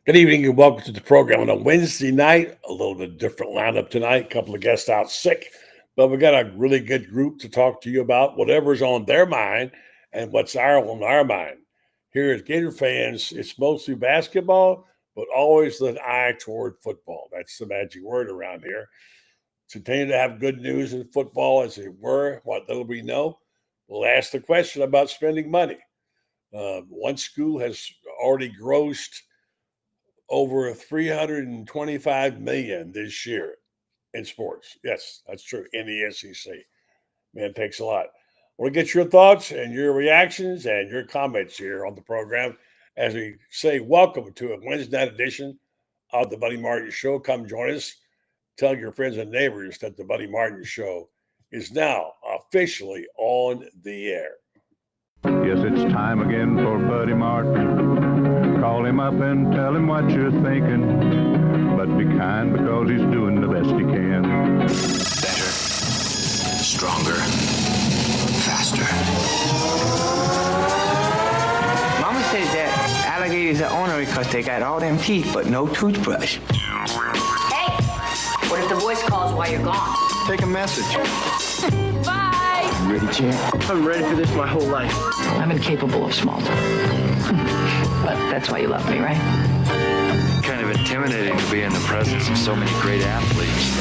Good evening and welcome to the program on a Wednesday night. A little bit different lineup tonight. A couple of guests out sick, but we got a really good group to talk to you about whatever's on their mind and what's on our mind. Here as Gator fans, it's mostly basketball, but always with an eye toward football. That's the magic word around here. Continue to have good news in football as it were. What little we know, we'll ask the question about spending money. One school has already grossed over 325 million this year in sports. Yes, that's true. In the SEC. Man, it takes a lot. I want to get your thoughts and your reactions and your comments here on the program as we say welcome to a Wednesday night edition of the Buddy Martin Show. Come join us. Tell your friends and neighbors that the Buddy Martin Show is now officially on the air. Yes, it's time again for Buddy Martin. Call him up and tell him what you're thinking. But be kind because he's doing the best he can. Better, stronger, faster. Mama says that alligators are ornery because they got all them teeth but no toothbrush. Hey, what if the voice calls while you're gone? Take a message. Bye. You ready, champ? I'm ready for this my whole life. I'm incapable of small talk. But that's why you love me, right? Kind of intimidating to be in the presence of so many great athletes.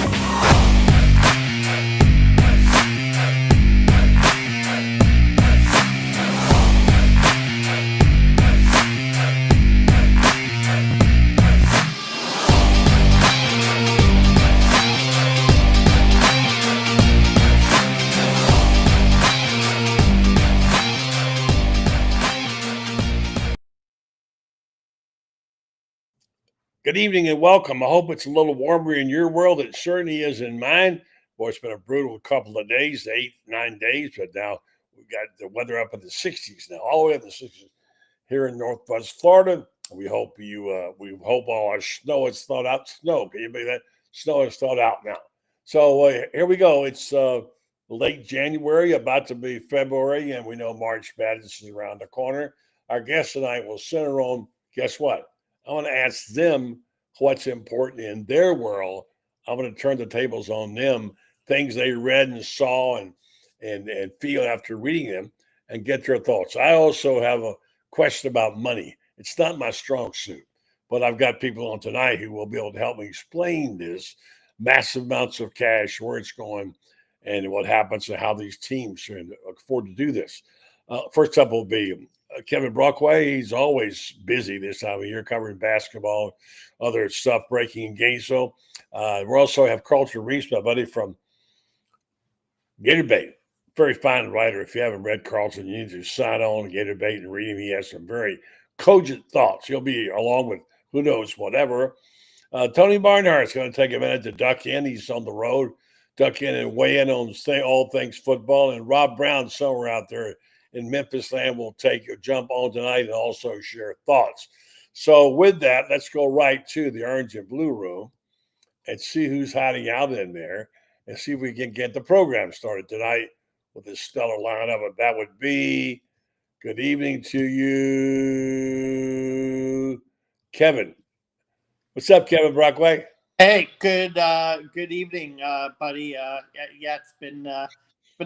Good evening and welcome. I hope it's a little warmer in your world. It certainly is in mine. Boy, it's been a brutal couple of days, 8-9 days, but now we've got the weather up in the 60s now, all the way up in the 60s here in Northwest Florida. We hope all our snow is thawed out. Snow, can you believe that? Snow is thawed out now. So here we go. It's late January, about to be February, and we know March Madness is around the corner. Our guest tonight will center on, guess what? I want to ask them what's important in their world. I'm going to turn the tables on them, things they read and saw and feel after reading them, and get their thoughts. I also have a question about money. It's not my strong suit, but I've got people on tonight who will be able to help me explain this massive amounts of cash, where it's going, and what happens and how these teams can afford to do this. First up will be Kevin Brockway. He's always busy this time of year covering basketball, other stuff, breaking games. So we also have Carlton Reese, my buddy from Gator Bait. Very fine writer. If you haven't read Carlton, you need to sign on to Gator Bait and read him. He has some very cogent thoughts. He'll be along with who knows whatever. Tony Barnhart's going to take a minute to duck in. He's on the road. Duck in and weigh in on all things football. And Rob Browne, somewhere out there in Memphis land, will take a jump on tonight and also share thoughts. So with that, let's go right to the orange and blue room and see who's hiding out in there and see if we can get the program started tonight with this stellar lineup. But that would be good evening to you, Kevin. What's up, Kevin Brockway? Hey, good evening, buddy. Yeah, it's been an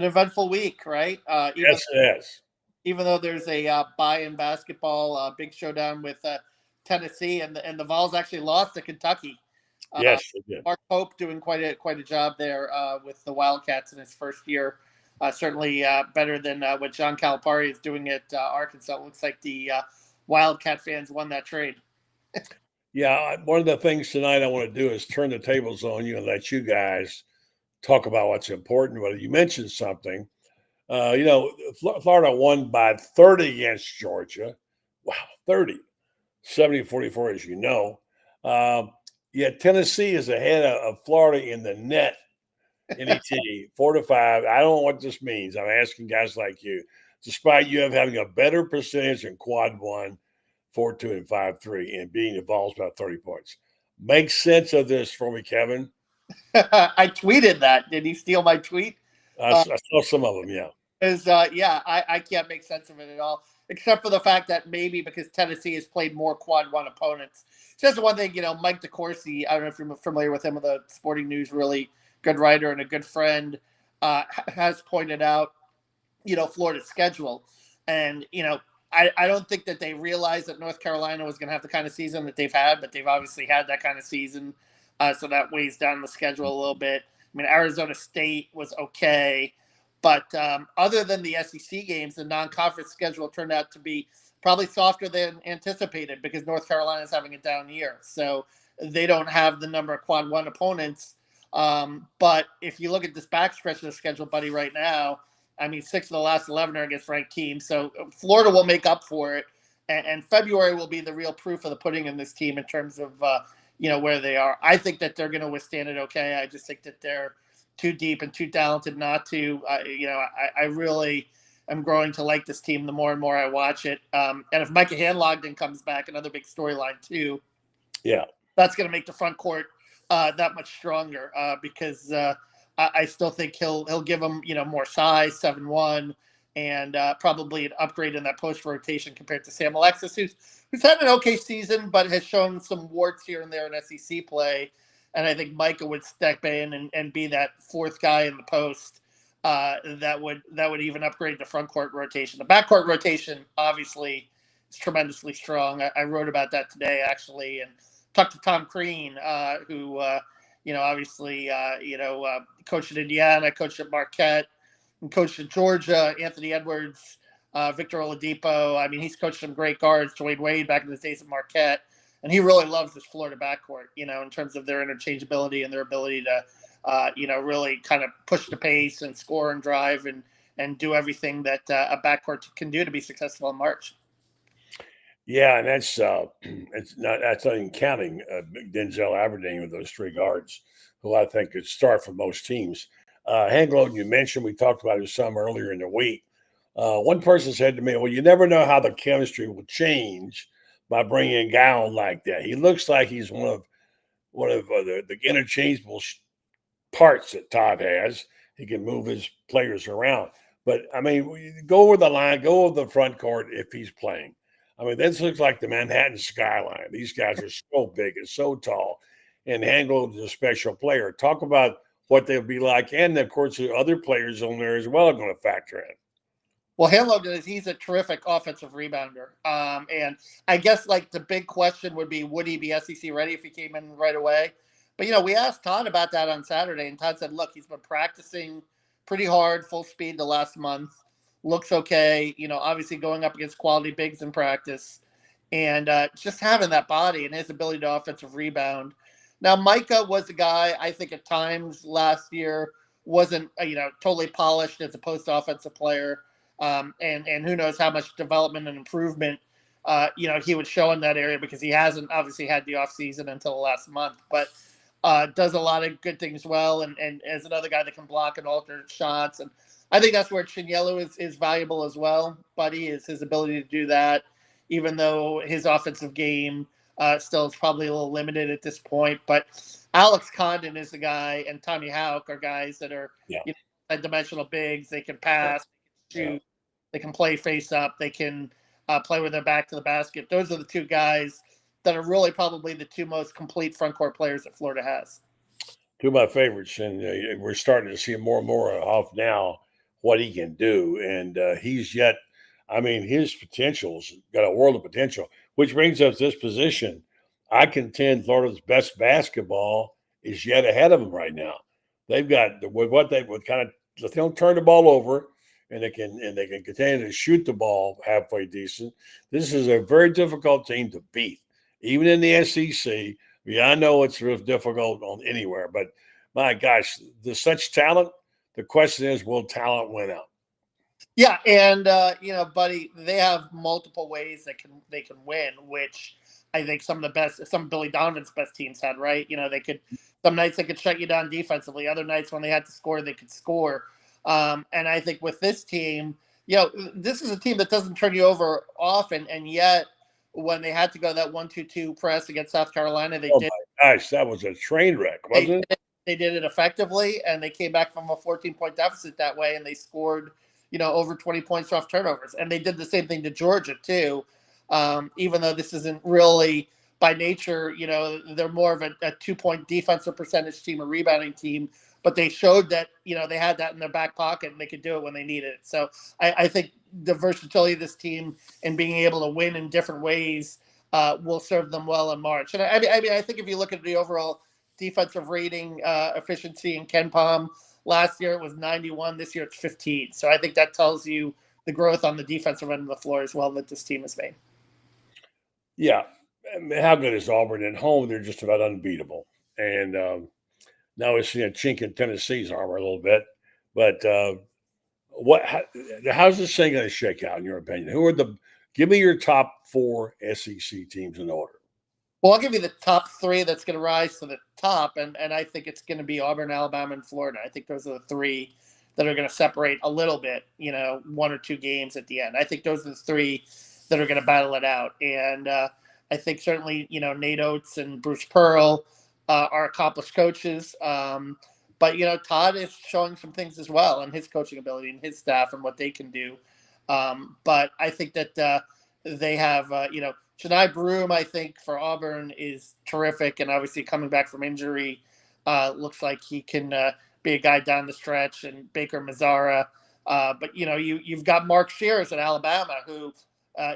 eventful week, right? Yes, it is. Even though there's a bye in basketball, big showdown with Tennessee, and the Vols actually lost to Kentucky. Yes, they did. Mark Pope doing quite a job there with the Wildcats in his first year. Certainly better than what John Calipari is doing at Arkansas. It looks like the Wildcat fans won that trade. Yeah, one of the things tonight I want to do is turn the tables on you and let you guys talk about what's important. Well, you mentioned something. Florida won by 30 against Georgia. Wow, 30. 70-44, as you know. Yet Tennessee is ahead of Florida in the net. NET, 4-5. I don't know what this means. I'm asking guys like you. Despite you having a better percentage in quad one, 4-2 and 5-3, and being involved about 30 points. Make sense of this for me, Kevin. I tweeted that. Did he steal my tweet? I saw some of them, yeah. I can't make sense of it at all. except for the fact that maybe because Tennessee has played more quad one opponents. Just one thing, Mike DeCourcy, I don't know if you're familiar with him, with the Sporting News, really good writer and a good friend, has pointed out, Florida's schedule. And, I don't think that they realized that North Carolina was going to have the kind of season that they've had, but they've obviously had that kind of season. So that weighs down the schedule a little bit. I mean, Arizona State was okay. But other than the SEC games, the non-conference schedule turned out to be probably softer than anticipated because North Carolina is having a down year. So they don't have the number of quad one opponents. But if you look at this backstretch of the schedule, buddy, right now, I mean, 6 of the last 11 are against ranked teams. So Florida will make up for it. And February will be the real proof of the pudding in this team in terms of, where they are. I think that they're going to withstand it okay. I just think that they're too deep and too talented not to. I really am growing to like this team the more and more I watch it. And if Micah Hanlogden comes back, another big storyline too. Yeah, that's going to make the front court that much stronger because I still think he'll give them more size, 7'1", and probably an upgrade in that post rotation compared to Sam Alexis, who's had an okay season but has shown some warts here and there in SEC play. And I think Micah would step in and be that fourth guy in the post that would even upgrade the front court rotation. The backcourt rotation obviously is tremendously strong. I wrote about that today actually, and talked to Tom Crean, who obviously coached at Indiana, coached at Marquette, and coached at Georgia. Anthony Edwards, Victor Oladipo. I mean, he's coached some great guards. Dwayne Wade back in his days at Marquette. And he really loves this Florida backcourt, in terms of their interchangeability and their ability to, really kind of push the pace and score and drive and do everything that a backcourt can do to be successful in March. Yeah, and that's not even counting Denzel Aberdeen with those 3 guards, who I think could start for most teams. Hangloden, you mentioned, we talked about it some earlier in the week. One person said to me, "Well, you never know how the chemistry will change by bringing a guy on like that. He looks like he's one of the interchangeable parts that Todd has. He can move his players around. But I mean, go over the line, go over the front court if he's playing. I mean, this looks like the Manhattan skyline. These guys are so big and so tall, and Hangloden is a special player. Talk about what they'll be like, and of course, the other players on there as well are going to factor in." Well, Hanlogden he's a terrific offensive rebounder. And I guess like the big question would be, would he be SEC ready if he came in right away? But, we asked Todd about that on Saturday, and Todd said, look, he's been practicing pretty hard, full speed the last month. Looks okay, obviously going up against quality bigs in practice. And just having that body and his ability to offensive rebound. Now, Micah was a guy, I think at times last year wasn't, totally polished as a post-offensive player. And who knows how much development and improvement, he would show in that area because he hasn't obviously had the offseason until the last month, but does a lot of good things well. And as another guy that can block and alter shots. And I think that's where Chinyelu is valuable as well, Buddy, is his ability to do that, even though his offensive game still is probably a little limited at this point. But Alex Condon is the guy, and Tommy Houck are guys that are dimensional bigs. They can pass, they can shoot. They can play face up. They can play with their back to the basket. Those are the 2 guys that are really probably the 2 most complete front court players that Florida has. 2 of my favorites, and we're starting to see more and more off now what he can do. And his potential's got a world of potential, which brings us this position. I contend Florida's best basketball is yet ahead of them right now. They've got they don't turn the ball over. And they can continue to shoot the ball halfway decent. This is a very difficult team to beat, even in the SEC. Yeah, I know it's real difficult on anywhere, but my gosh, there's such talent. The question is, will talent win out? Yeah, and Buddy, they have multiple ways they can win, which I think some of Billy Donovan's best teams had. Right, some nights they could shut you down defensively. Other nights when they had to score, they could score. And I think with this team, this is a team that doesn't turn you over often, and yet when they had to go that 1-2-2 press against South Carolina, they did. My gosh, that was a train wreck, wasn't it? They did it effectively, and they came back from a 14-point deficit that way, and they scored, over 20 points off turnovers. And they did the same thing to Georgia too. Even though this isn't really by nature, they're more of a 2-point defensive percentage team, a rebounding team, but they showed that, they had that in their back pocket and they could do it when they needed it. So I think the versatility of this team and being able to win in different ways will serve them well in March. And I think if you look at the overall defensive rating efficiency in KenPom, last year it was 91. This year it's 15. So I think that tells you the growth on the defensive end of the floor as well that this team has made. Yeah. I mean, how good is Auburn at home? They're just about unbeatable. And now we're seeing a chink in Tennessee's armor a little bit. But how's this thing going to shake out in your opinion? Give me your top 4 SEC teams in order. Well, I'll give you the top 3 that's going to rise to the top, and I think it's going to be Auburn, Alabama, and Florida. I think those are the 3 that are going to separate a little bit, 1 or 2 games at the end. I think those are the 3 that are going to battle it out. And I think certainly, Nate Oates and Bruce Pearl are accomplished coaches. But, Todd is showing some things as well and his coaching ability and his staff and what they can do. But I think that they have, Chani Broome, I think, for Auburn is terrific. And obviously coming back from injury, looks like he can be a guy down the stretch, and Baker Mazzara. But, you've got Mark Shears at Alabama who,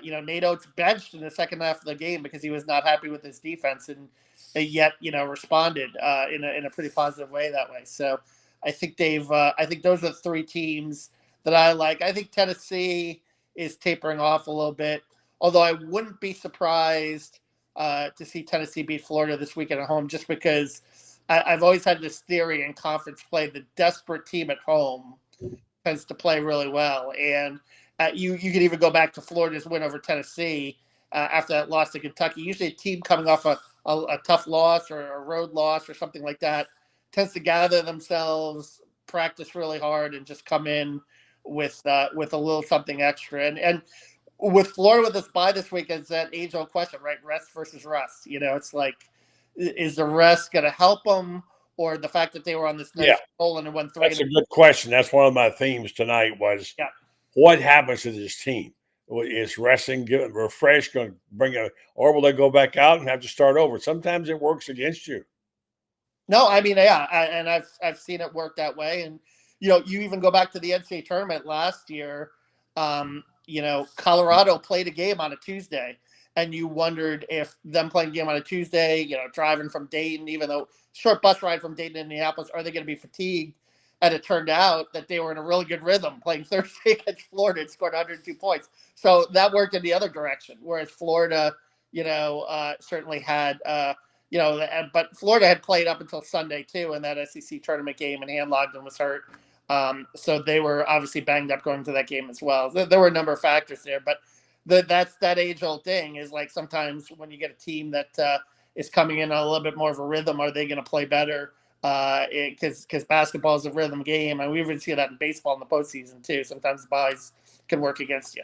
Nate Oates benched in the second half of the game because he was not happy with his defense and yet, responded in a pretty positive way that way. So I think I think those are the 3 teams that I like. I think Tennessee is tapering off a little bit, although I wouldn't be surprised to see Tennessee beat Florida this weekend at home, just because I've always had this theory in conference play: the desperate team at home tends to play really well. And you could even go back to Florida's win over Tennessee after that loss to Kentucky. Usually a team coming off a tough loss or a road loss or something like that tends to gather themselves, practice really hard, and just come in with a little something extra. And with Florida with this bye this week, is that age-old question, right? Rest versus rust. It's like, is the rest going to help them, or the fact that they were on this nice roll and won 3? That's a good question. That's one of my themes tonight was what happens to this team? Is resting, get refreshed, going to or will they go back out and have to start over? Sometimes it works against you. No, I mean, yeah, and I've seen it work that way. And you even go back to the NCAA tournament last year. Colorado played a game on a Tuesday, and you wondered if them playing a game on a Tuesday, driving from Dayton, even though short bus ride from Dayton to Indianapolis, are they going to be fatigued? And it turned out that they were in a really good rhythm playing Thursday against Florida and scored 102 points. So that worked in the other direction, whereas Florida, certainly had, but Florida had played up until Sunday too in that SEC tournament game, and Hand Logden was hurt. So they were obviously banged up going to that game as well. There were a number of factors there, but that's that age-old thing is like sometimes when you get a team that is coming in on a little bit more of a rhythm, are they going to play better? Because basketball is a rhythm game, and we even see that in baseball in the postseason too. Sometimes buys can work against you.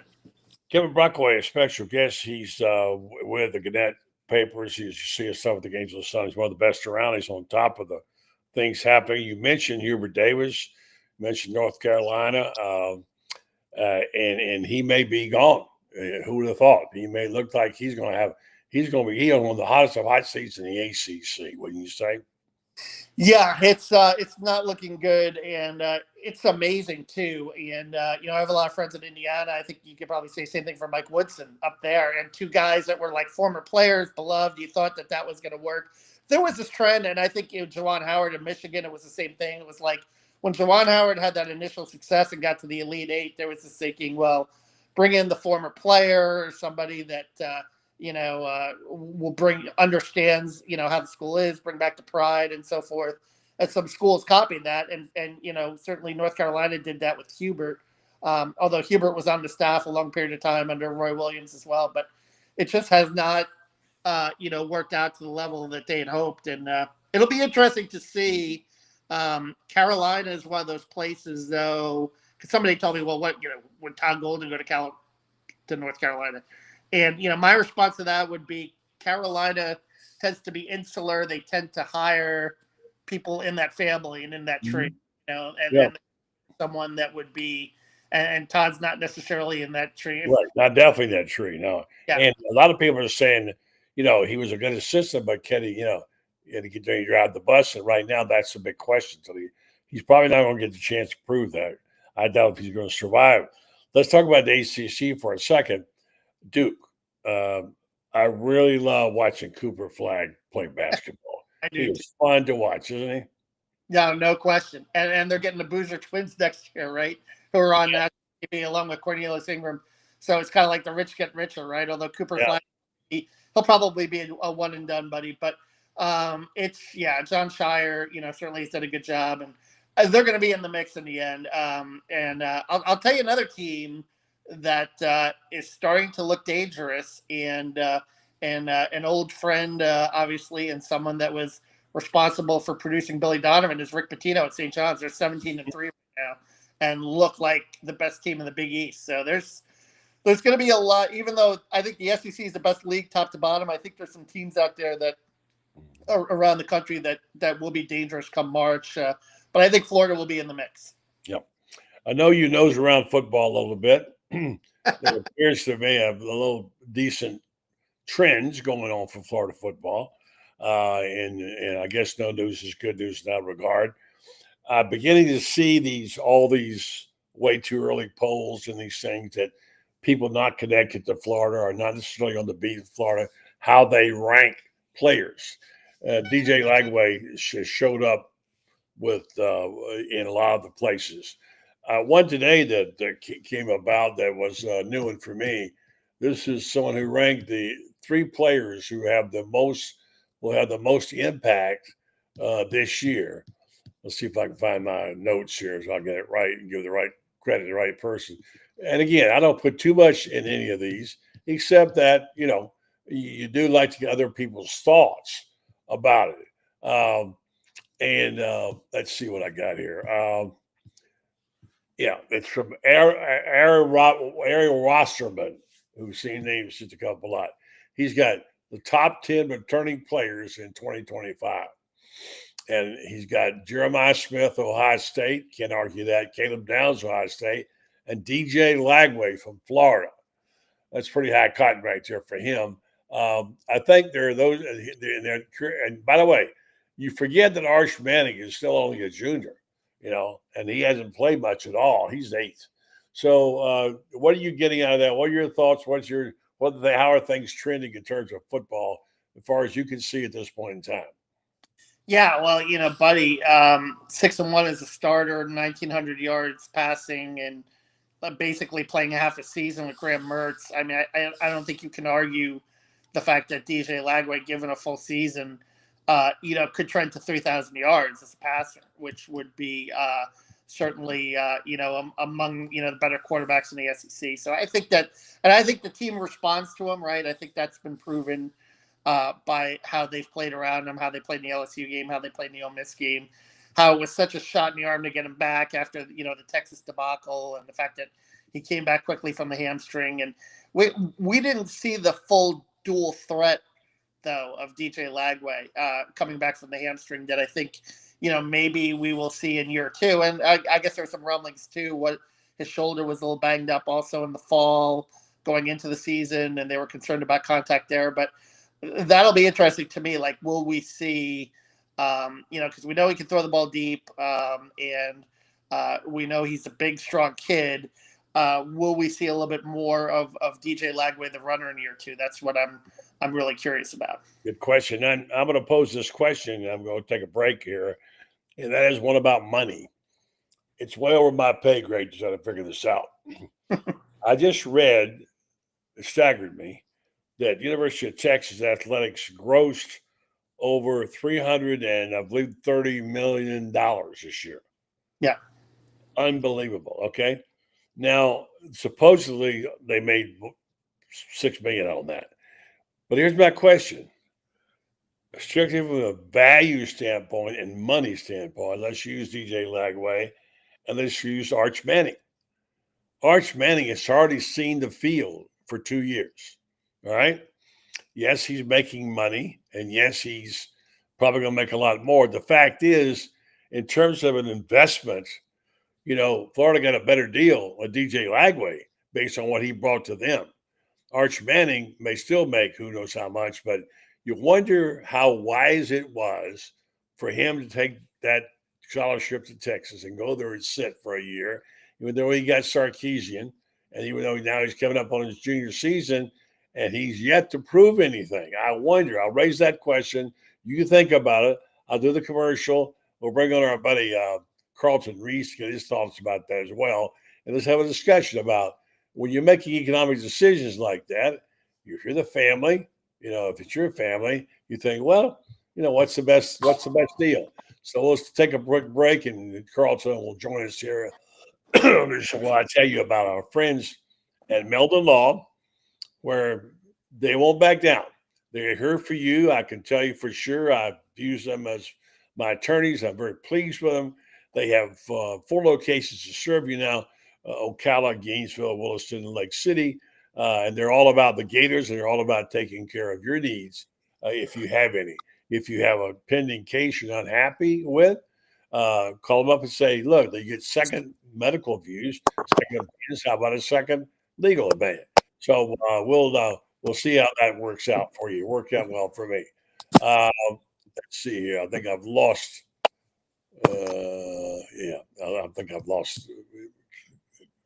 Kevin Brockway, a special guest. He's with the Gannett Papers. You see his stuff with the Gainesville Sun. He's one of the best around. He's on top of the things happening. You mentioned Hubert Davis. You mentioned North Carolina, and he may be gone. Who would have thought? He may look like he's going to be one of the hottest of hot seats in the ACC. Wouldn't you say? Yeah, it's not looking good, and it's amazing too. And I have a lot of friends in Indiana. I think you could probably say the same thing for Mike Woodson up there, and 2 guys that were like former players, beloved. You thought that was going to work. There was this trend, and I think Juwan Howard in Michigan, it was the same thing. It was like when Juwan Howard had that initial success and got to the Elite Eight, there was this thinking, well, bring in the former player or somebody that will understands, how the school is, bring back the pride and so forth. And some schools copied that. And certainly North Carolina did that with Hubert. Although Hubert was on the staff a long period of time under Roy Williams as well, but it just has not, worked out to the level that they had hoped. And it'll be interesting to see. Carolina is one of those places though, because somebody told me, well, would Todd Golden go to North Carolina? And, my response to that would be Carolina tends to be insular. They tend to hire people in that family and in that tree, and then someone that would be and Todd's not necessarily in that tree. Right, not definitely that tree, no. Yeah. And a lot of people are saying, he was a good assistant, but can he, can he drive the bus? And right now, that's a big question. So he's probably not going to get the chance to prove that. I doubt if he's going to survive. Let's talk about the ACC for a second. Duke. I really love watching Cooper Flagg play basketball. I do. He is fun to watch, isn't he? Yeah, no question. And they're getting the Boozer twins next year, right? Who are on that TV along with Cornelius Ingram. So it's kind of like the rich get richer, right? Although Cooper Flagg, he'll probably be a one and done buddy. But John Shire, certainly he's done a good job. And they're going to be in the mix in the end. I'll tell you another team that is starting to look dangerous, and an old friend, obviously, and someone that was responsible for producing Billy Donovan is Rick Pitino at St. John's. They're 17-3 right now and look like the best team in the Big East. So there's going to be a lot, even though I think the SEC is the best league top to bottom. I think there's some teams out there that are around the country that will be dangerous come March. But I think Florida will be in the mix. Yep. I know you nose around football a little bit. There appears to be a little decent trends going on for Florida football. And I guess no news is good news in that regard. Beginning to see all these way too early polls and these things that people not connected to Florida or not necessarily on the beat of Florida, how they rank players. DJ Lagway showed up with in a lot of the places. One today that came about that was a new one for me. This is someone who ranked the 3 players who will have the most impact this year. Let's see if I can find my notes here so I'll get it right and give the right credit to the right person. And again, I don't put too much in any of these, except that, you do like to get other people's thoughts about it. Let's see what I got here. It's from Ariel Rosterman, who's seen names just a couple a lot. He's got the top 10 returning players in 2025. And he's got Jeremiah Smith, Ohio State. Can't argue that. Caleb Downs, Ohio State. And DJ Lagway from Florida. That's pretty high cotton right there for him. I think there are those. And by the way, you forget that Arch Manning is still only a junior, and he hasn't played much at all. He's 8th. So what are you getting out of that? What are your thoughts? How are things trending in terms of football as far as you can see at this point in time? Yeah, well, buddy, 6-1 as a starter, 1,900 yards passing, and basically playing half a season with Graham Mertz. I mean, I don't think you can argue the fact that DJ Lagway, given a full season, could trend to 3,000 yards as a passer, which would be certainly, among, the better quarterbacks in the SEC. So I think that, and I think the team responds to him, right? I think that's been proven by how they've played around him, how they played in the LSU game, how they played in the Ole Miss game, how it was such a shot in the arm to get him back after, the Texas debacle, and the fact that he came back quickly from the hamstring. And we didn't see the full dual threat, though, of DJ Lagway coming back from the hamstring that I think, maybe we will see in year 2. And I guess there's some rumblings, too. What his shoulder was a little banged up also in the fall going into the season, and they were concerned about contact there. But that'll be interesting to me. Like, will we see, because we know he can throw the ball deep, and we know he's a big, strong kid. Will we see a little bit more of DJ Lagway, the runner, in year 2? That's what I'm really curious about. Good question. And I'm going to pose this question, and I'm going to take a break here, and that is one about money. It's way over my pay grade to try to figure this out. I just read, it staggered me, that University of Texas Athletics grossed over $330 million this year. Yeah. Unbelievable. Okay. Now, supposedly they made $6 million on that. But here's my question. Strictly from a value standpoint and money standpoint, let's use DJ Lagway and let's use Arch Manning. Arch Manning has already seen the field for 2 years. All right. Yes, he's making money, and yes, he's probably going to make a lot more. The fact is, in terms of an investment, Florida got a better deal with DJ Lagway based on what he brought to them. Arch Manning may still make who knows how much, but you wonder how wise it was for him to take that scholarship to Texas and go there and sit for a year, even though he got Sarkisian, and even though now he's coming up on his junior season and he's yet to prove anything. I wonder. I'll raise that question. You think about it. I'll do the commercial. We'll bring on our buddy Carlton Reese to get his thoughts about that as well. And let's have a discussion about when you're making economic decisions like that, if you're the family, if it's your family, you think, well, what's the best deal? So let's take a quick break, and Carlton will join us here. Well, I tell you about our friends at Meldon Law, where they won't back down. They're here for you. I can tell you for sure. I've used them as my attorneys. I'm very pleased with them. They have 4 locations to serve you now: Ocala, Gainesville, Williston, and Lake City. And they're all about the Gators, and they're all about taking care of your needs if you have any. If you have a pending case you're not happy with, call them up and say, look, they get second medical views, second opinions. How about a second legal opinion? So we'll see how that works out for you. It worked out well for me. Let's see here. I think I've lost. I think I've lost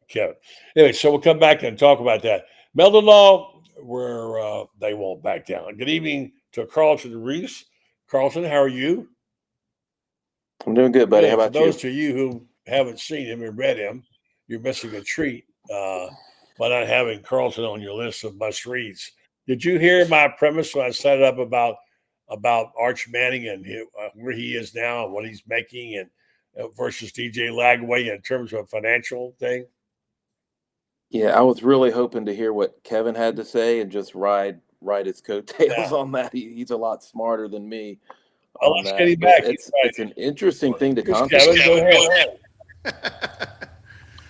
Kevin. Anyway, so we'll come back and talk about that. Meldon Law, where they won't back down. Good evening to Carlton Reese. Carlton, how are you? I'm doing good, buddy. How about you? For those of you who haven't seen him and read him, you're missing a treat by not having Carlton on your list of must reads. Did you hear my premise when I set it up about Arch Manning and where he is now and what he's making and versus DJ Lagway in terms of a financial thing? Yeah, I was really hoping to hear what Kevin had to say and just ride his coattails on that. He's a lot smarter than me. Well, let's get him back. It's an interesting thing to contemplate. Kevin, go ahead.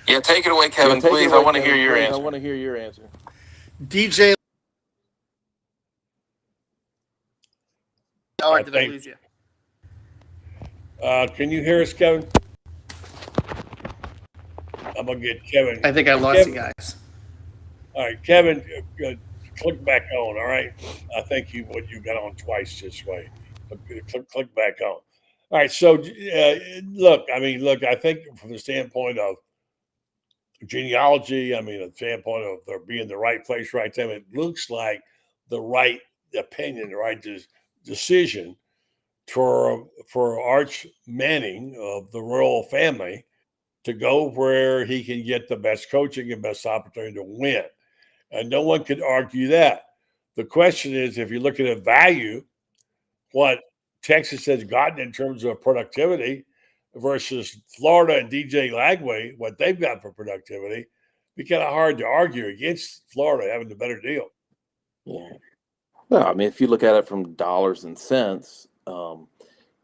Yeah, take it away, Kevin, please. I want to hear your answer. I want to hear your answer. DJ. Or did I lose you? Can you hear us, Kevin? I'm going to get Kevin. I think I lost you guys. All right, Kevin, click back on, all right? I think you got on twice this way. Click back on. All right, so look, I think from the standpoint of genealogy, the standpoint of there being the right place, right time, it looks like the right opinion, the right decision for Arch Manning of the royal family to go where he can get the best coaching and best opportunity to win. And no one could argue that. The question is, if you're looking at value, what Texas has gotten in terms of productivity versus Florida and DJ Lagway, what they've got for productivity, it'd be kind of hard to argue against Florida having the better deal. Yeah. Well, if you look at it from dollars and cents, and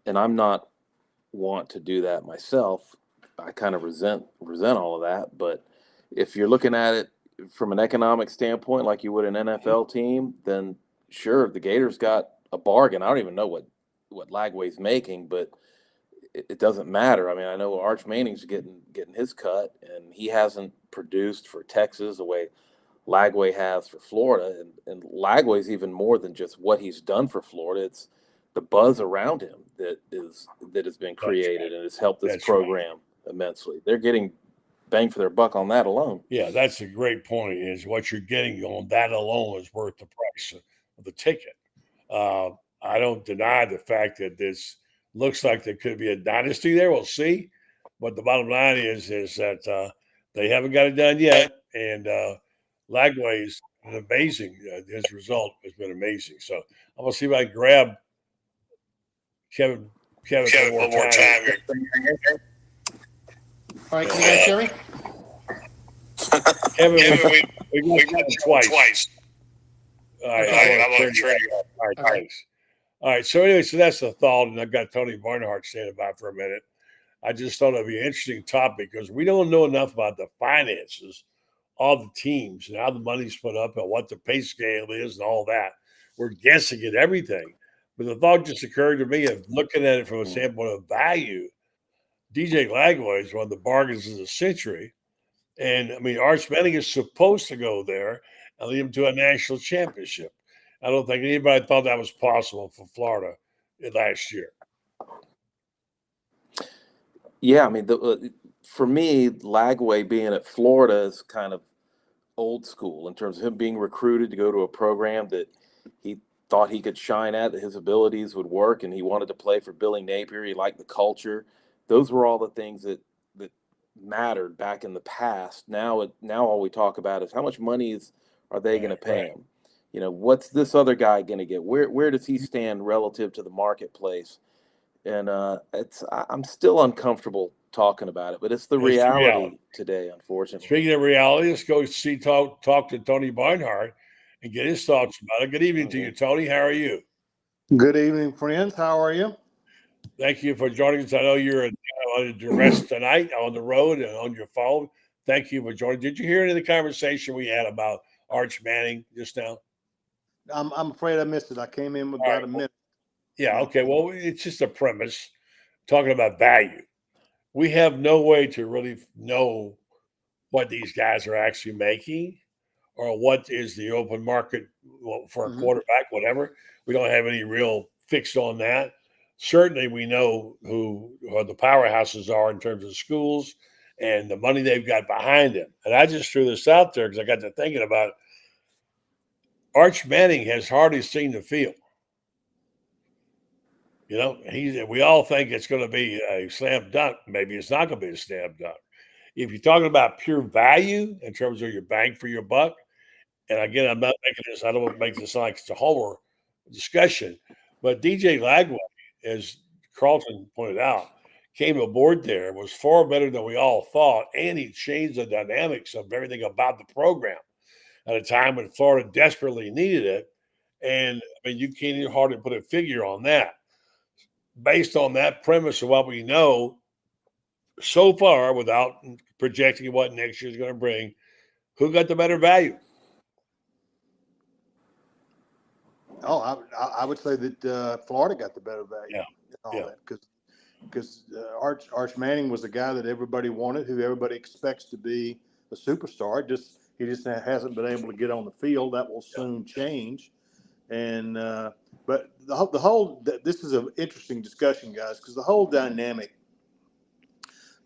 I'm not want to do that myself, I kind of resent all of that. But if you're looking at it from an economic standpoint, like you would an NFL team, then sure, the Gators got a bargain. I don't even know what Lagway's making, but it doesn't matter. I know Arch Manning's getting his cut, and he hasn't produced for Texas the way Lagway has for Florida. And Lagway's even more than just what he's done for Florida. It's the buzz around him that has been created and has helped this program immensely. They're getting bang for their buck on that alone. Yeah, that's a great point. Is what you're getting on that alone is worth the price of the ticket. I don't deny the fact that this looks like there could be a dynasty there. We'll see. But the bottom line is that they haven't got it done yet. And Lagway's been amazing. His result has been amazing. So I'm going to see if I can grab Kevin one more time. All right, can you guys hear me? Kevin, we got it twice. All right, I'm going to turn you off. All right, thanks. All right, so anyway, so that's the thought, and I've got Tony Barnhart standing by for a minute. I just thought it'd be an interesting topic because we don't know enough about the finances of the teams and how the money's put up and what the pay scale is and all that. We're guessing at everything. But the thought just occurred to me of looking at it from a standpoint of value. DJ Lagway is one of the bargains of the century. And I mean, Arch Manning is supposed to go there and lead him to a national championship. I don't think anybody thought that was possible for Florida last year. Yeah, I mean, for me, Lagway being at Florida is kind of old school in terms of him being recruited to go to a program that he thought he could shine at, that his abilities would work, and he wanted to play for Billy Napier. He liked the culture. Those were all the things that mattered back in the past. Now all we talk about is how much money are they going to pay him? You know, what's this other guy going to get? Where does he stand relative to the marketplace? And I'm still uncomfortable talking about it, but it's the reality today, unfortunately. Speaking of reality, let's go talk to Tony Barnhart and get his thoughts about it. Good evening to you, Tony. How are you? Good evening, friends. How are you? Thank you for joining us. I know you're under duress tonight on the road and on your phone. Thank you for joining. Did you hear any of the conversation we had about Arch Manning just now? I'm afraid I missed it. I came in with about a minute. Yeah, okay. Well, it's just a premise talking about value. We have no way to really know what these guys are actually making or what is the open market for a quarterback, whatever. We don't have any real fix on that. Certainly, we know who the powerhouses are in terms of schools and the money they've got behind them. And I just threw this out there because I got to thinking about Arch Manning has hardly seen the field. You know, we all think it's going to be a slam dunk. Maybe it's not going to be a slam dunk. If you're talking about pure value in terms of your bang for your buck, and again, I'm not making this, I don't want to make this sound like it's a homer discussion, but DJ Lagway, as Carlton pointed out, came aboard there, was far better than we all thought, and he changed the dynamics of everything about the program at a time when Florida desperately needed it. And I mean, you can't even hardly put a figure on that. Based on that premise of what we know so far, without projecting what next year is going to bring, who got the better value? Oh, I would say that Florida got the better value. Yeah. Because Arch Manning was the guy that everybody wanted, who everybody expects to be a superstar. He just hasn't been able to get on the field. That will soon change. And but this is an interesting discussion, guys, because the whole dynamic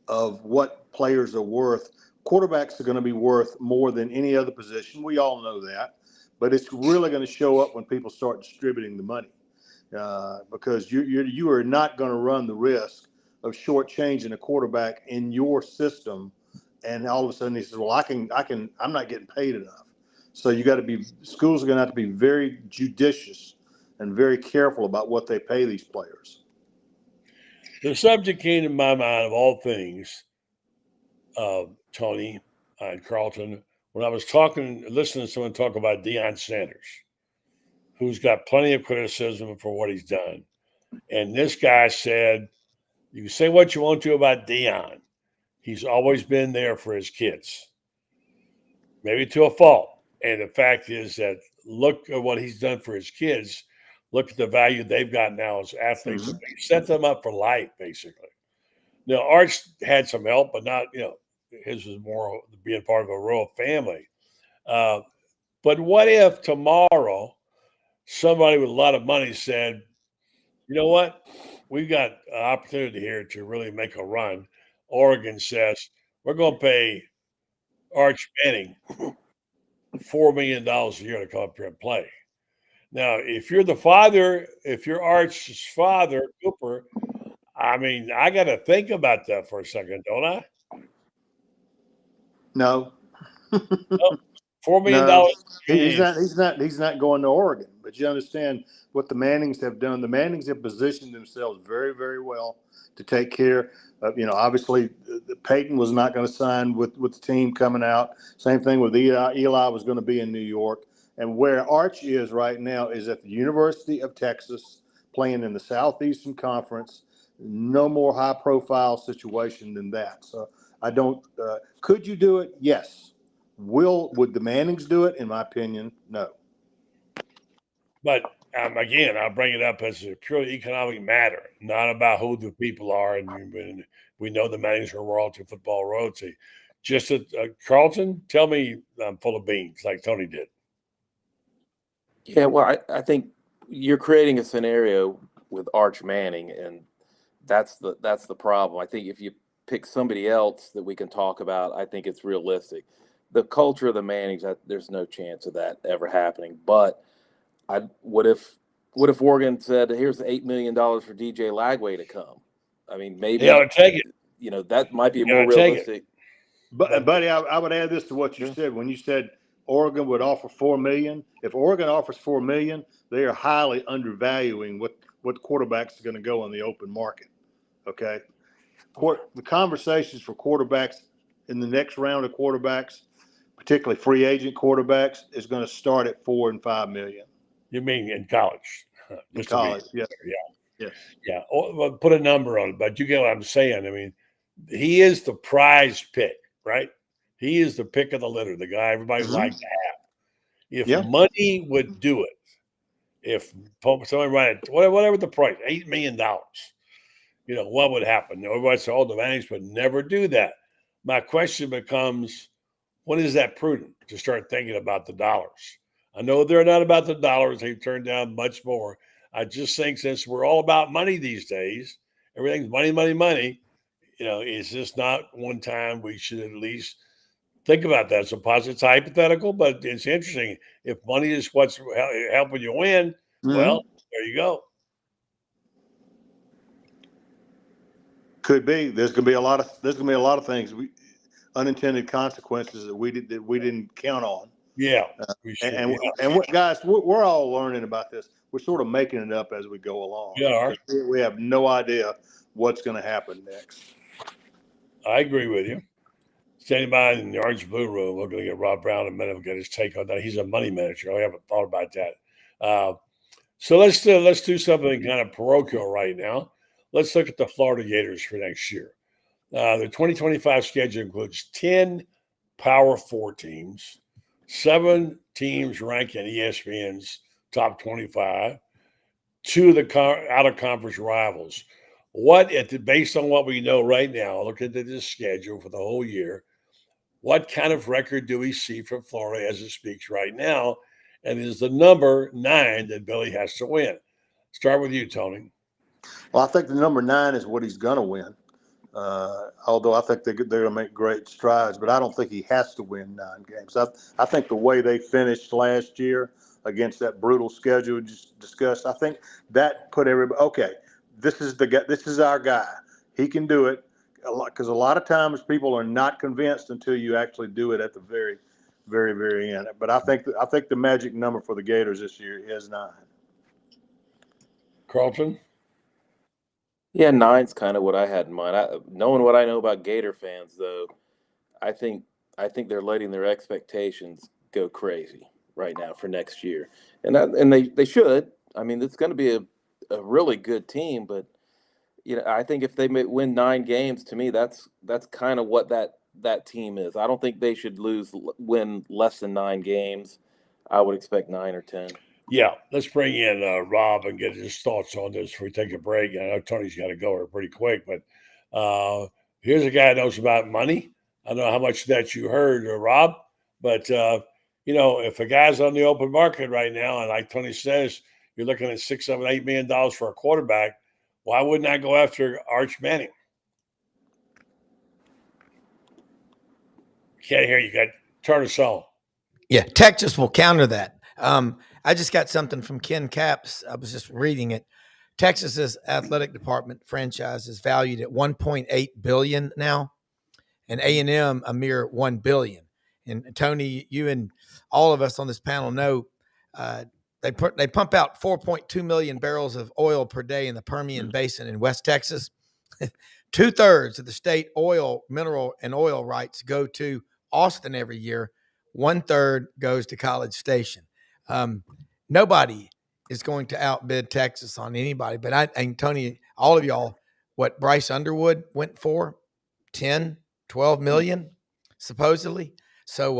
of what players are worth, quarterbacks are going to be worth more than any other position. We all know that, but it's really going to show up when people start distributing the money, because you are not going to run the risk of shortchanging a quarterback in your system, and all of a sudden he says, "Well, I'm not getting paid enough." So schools are going to have to be very judicious and very careful about what they pay these players. The subject came to my mind of all things, Tony and Carlton, when I was listening to someone talk about Deion Sanders, who's got plenty of criticism for what he's done. And this guy said, you can say what you want to about Deion. He's always been there for his kids, maybe to a fault. And the fact is that look at what he's done for his kids. Look at the value they've got now as athletes. Mm-hmm. He set them up for life, basically. Now, Arch had some help, but not, his was more being part of a royal family. But what if tomorrow somebody with a lot of money said, you know what? We've got an opportunity here to really make a run. Oregon says, we're going to pay Arch Manning $4 million a year to come up here and play. Now, if you're Arch's father, Cooper, I mean, I got to think about that for a second, don't I? No. $4 million. No, he's not going to Oregon. But you understand what the Mannings have done. The Mannings have positioned themselves very, very well to take care of. Obviously, Peyton was not going to sign with the team coming out. Same thing with Eli. Eli was going to be in New York. And where Arch is right now is at the University of Texas, playing in the Southeastern Conference. No more high-profile situation than that. So I don't. Could you do it? Yes. Would the Mannings do it? In my opinion, no. But again, I'll bring it up as a purely economic matter, not about who the people are. And We know the Mannings are royalty football royalty. Just Carlton, tell me I'm full of beans like Tony did. Yeah, well, I think you're creating a scenario with Arch Manning, and that's the problem. I think if you pick somebody else that we can talk about, I think it's realistic. The culture of the Mannings, there's no chance of that ever happening. But what if Oregon said, "Here's $8 million for DJ Lagway to come"? I mean, maybe take it. That might be more realistic. But buddy, I would add this to what you said when you said Oregon would offer $4 million. If Oregon offers $4 million, they are highly undervaluing what quarterbacks are going to go in the open market. Okay, the conversations for quarterbacks in the next round of quarterbacks, particularly free agent quarterbacks, is going to start at $4 and $5 million. You mean in college? In college, yes. Yeah. Yeah. Well, put a number on it, but you get what I'm saying. I mean, he is the prize pick, right? He is the pick of the litter, the guy everybody likes to have. If money would do it, if somebody write it, whatever the price, $8 million, what would happen? Everybody said, the Mannings would never do that. My question becomes, when is that prudent to start thinking about the dollars? I know they're not about the dollars. They've turned down much more. I just think since we're all about money these days, everything's money, money, money, is this not one time we should at least think about that? So it's hypothetical, but it's interesting. If money is what's helping you win, well, there you go. Could be. There's going to be a lot of things, unintended consequences that we didn't count on. Yeah. Guys, we're all learning about this. We're sort of making it up as we go along. Yeah. We have no idea what's going to happen next. I agree with you. Standing by in the Orange Blue Room, we're going to get Rob Browne in a minute. We'll get his take on that. He's a money manager. I haven't thought about that. So let's do something kind of parochial right now. Let's look at the Florida Gators for next year. The 2025 schedule includes 10 Power 4 teams, 7 teams ranked in ESPN's top 25, 2 of the out-of-conference rivals. Based on what we know right now, look at this schedule for the whole year, what kind of record do we see from Florida as it speaks right now? And is the number 9 that Billy has to win? Start with you, Tony. Well, I think the number 9 is what he's going to win. Although I think they're going to make great strides, but I don't think he has to win 9 games. I think the way they finished last year against that brutal schedule we just discussed, I think that put everybody, okay, this is our guy. He can do it. Because a lot of times people are not convinced until you actually do it at the very, very, very end. But I think the magic number for the Gators this year is 9. Carlton? Yeah, 9's kind of what I had in mind. Knowing what I know about Gator fans, though, I think they're letting their expectations go crazy right now for next year, and they should. I mean, it's going to be a really good team, but I think if they win 9 games, to me, that's kind of what that team is. I don't think they should win less than 9 games. I would expect 9 or 10. Yeah, let's bring in Rob and get his thoughts on this before we take a break. I know Tony's got to go here pretty quick, but here's a guy that knows about money. I don't know how much of that you heard, Rob, but if a guy's on the open market right now, and like Tony says, you're looking at $6, $7, $8 million for a quarterback, why wouldn't I go after Arch Manning? Can't hear you. Turn us on. Yeah, Texas will counter that. I just got something from Ken Capps. I was just reading it. Texas's athletic department franchise is valued at $1.8 billion now, and A&M a mere $1 billion. And Tony, you and all of us on this panel know they pump out 4.2 million barrels of oil per day in the Permian Basin in West Texas. 2/3 of the state mineral and oil rights go to Austin every year. 1/3 goes to College Station. Nobody is going to outbid Texas on anybody. But and Tony, all of y'all, what Bryce Underwood went for, 10, 12 million, supposedly. So,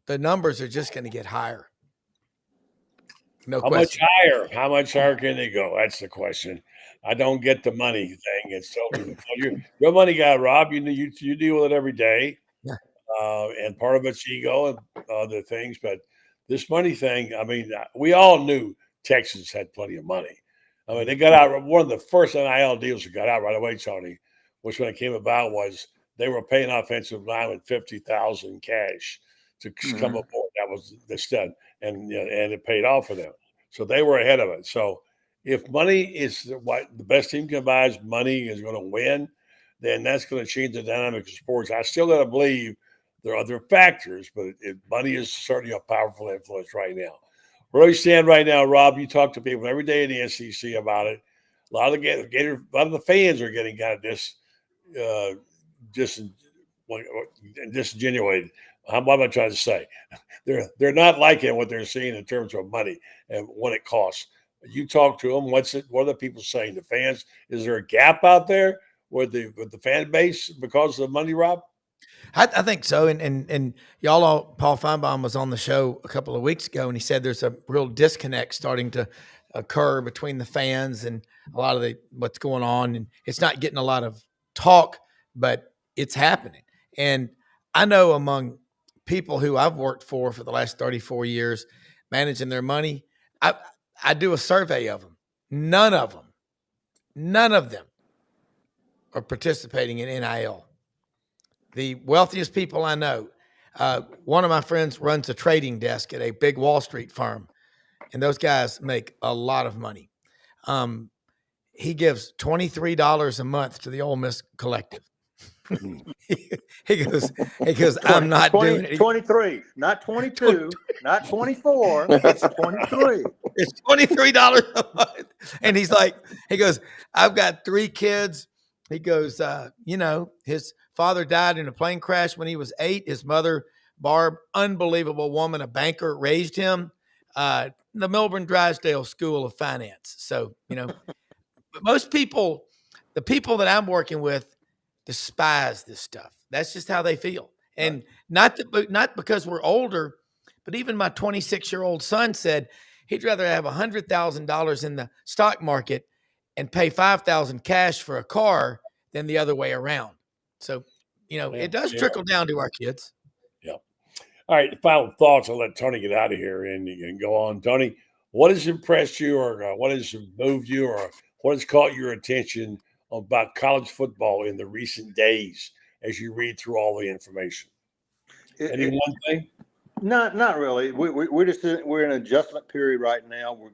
the numbers are just going to get higher. No How much question. higher? How much higher can they go? That's the question. I don't get the money thing. It's totally your money guy, Rob. You deal with it every day, Yeah. and part of it's ego and other things. But this money thing, I mean, we all knew Texas had plenty of money. I mean, they got out. One of the first NIL deals that got out right away, Tony, which when it came about was they were paying offensive linemen $50,000 cash to come aboard. That was the stud, and it paid off for them. So they were ahead of it. So if money is what the best team can buy is money is going to win, then that's going to change the dynamic of sports. I still got to believe there are other factors, but money is certainly a powerful influence right now. Where we stand right now, Rob, you talk to people every day in the SEC about it. A lot of the fans are getting kind of disingenuated. What am I trying to say? They're not liking what they're seeing in terms of money and what it costs. You talk to them. What are the people saying? The fans? Is there a gap out there with the fan base because of the money, Rob? I think so. And y'all all, Paul Feinbaum was on the show a couple of weeks ago, and he said there's a real disconnect starting to occur between the fans and a lot of what's going on. And it's not getting a lot of talk, but it's happening. And I know among people who I've worked for the last 34 years, managing their money, I do a survey of them. None of them are participating in NIL. The wealthiest people I know, one of my friends runs a trading desk at a big Wall Street firm, and those guys make a lot of money. He gives $23 a month to the Ole Miss Collective. he goes, I'm not doing it. 23, not 22, not 24. It's 23. It's $23 a month. And he goes, I've got 3 kids. He goes, his father died in a plane crash when he was 8. His mother, Barb, unbelievable woman, a banker, raised him. The Melbourne Drysdale School of Finance. So, most people, the people that I'm working with, despise this stuff. That's just how they feel. And not because we're older, but even my 26-year-old son said he'd rather have $100,000 in the stock market and pay $5,000 cash for a car than the other way around. So, it does trickle down to our kids. Yeah. All right. Final thoughts. I'll let Tony get out of here and you can go on. Tony, what has impressed you or what has moved you or what has caught your attention about college football in the recent days as you read through all the information? Any one thing? Not really. We're in an adjustment period right now. We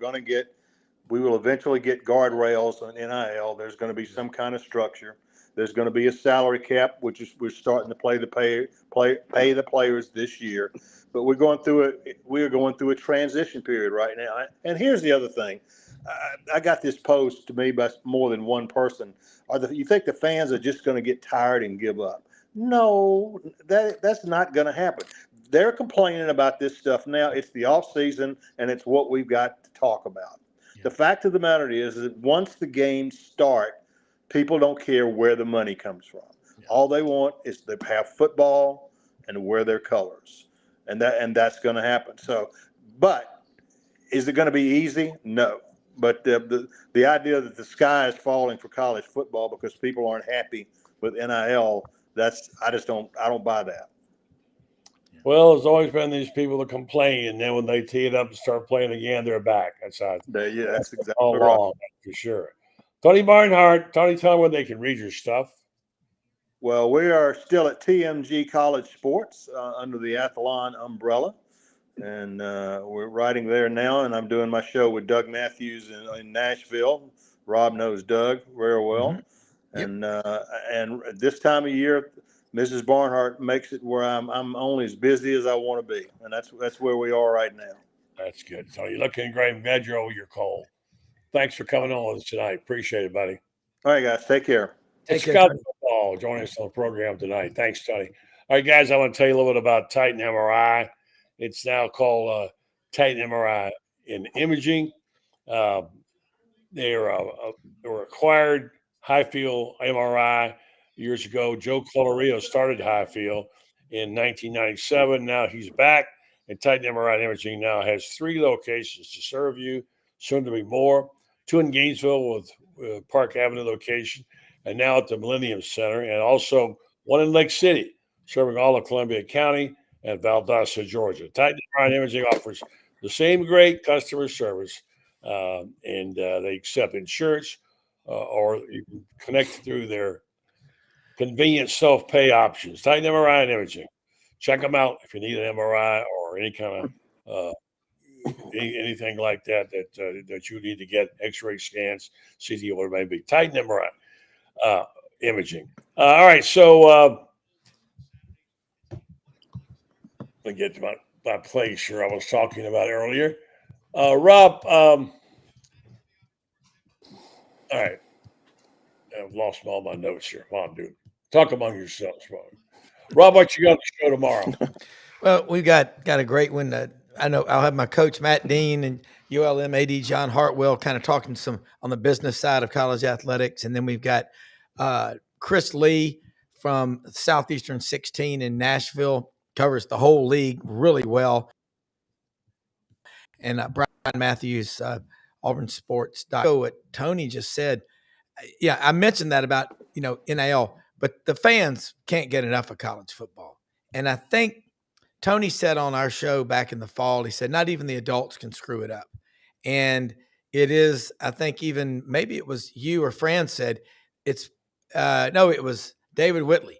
will eventually get guardrails on NIL. There's going to be some kind of structure. There's going to be a salary cap, which is we're starting to pay the players this year. But we are going through a transition period right now. And here's the other thing. I got this posed to me by more than one person. You think the fans are just going to get tired and give up? No, that's not going to happen. They're complaining about this stuff now. It's the off season, and it's what we've got to talk about. Yeah. The fact of the matter is that once the games start, people don't care where the money comes from. Yeah. All they want is to have football and wear their colors, and that's going to happen. So, but is it going to be easy? No. But the idea that the sky is falling for college football because people aren't happy with NIL, I don't buy that. Well, there's always been these people that complain, and then when they tee it up and start playing again, they're back. That's exactly all right. Along, for sure. Tony Barnhart, Tony, tell them where they can read your stuff. Well, we are still at TMG College Sports under the Athlon umbrella, and we're writing there now. And I'm doing my show with Doug Matthews in Nashville. Rob knows Doug very well, mm-hmm. And this time of year, Mrs. Barnhart makes it where I'm only as busy as I want to be, and that's where we are right now. That's good. So you're looking great. I'm glad you're over your cold. Thanks for coming on with us tonight. Appreciate it, buddy. All right, guys. Take care. It's Scott Football joining us on the program tonight. Thanks, Tony. All right, guys, I want to tell you a little bit about Titan MRI. It's now called Titan MRI in Imaging. They were acquired Highfield MRI years ago. Joe Colorio started Highfield in 1997. Now he's back, And Titan MRI Imaging now has 3 locations to serve you, soon to be more. 2 in Gainesville with Park Avenue location, and now at the Millennium Center, and also 1 in Lake City, serving all of Columbia County and Valdosta, Georgia. Titan MRI Imaging offers the same great customer service, and they accept insurance, or you can connect through their convenient self-pay options. Titan MRI and Imaging. Check them out if you need an MRI or any kind of anything like that that you need to get, X-ray scans, CT, whatever it may be. Titan MRI Imaging. All right, so let me get to my place here I was talking about earlier. Rob, all right. I've lost all my notes here. Come on, dude. Talk among yourselves, Rob. What you got on the show tomorrow? Well, we got a great one. I know I'll have my coach Matt Dean and ULM AD John Hartwell kind of talking some on the business side of college athletics, and then we've got Chris Lee from Southeastern 16 in Nashville, covers the whole league really well, and Brian Matthews, Auburn Sports. What Tony just said, yeah, I mentioned that about NIL, but the fans can't get enough of college football, and I think Tony said on our show back in the fall, he said, not even the adults can screw it up. And it is, I think even maybe it was you or Fran said it's, no, it was David Whitley.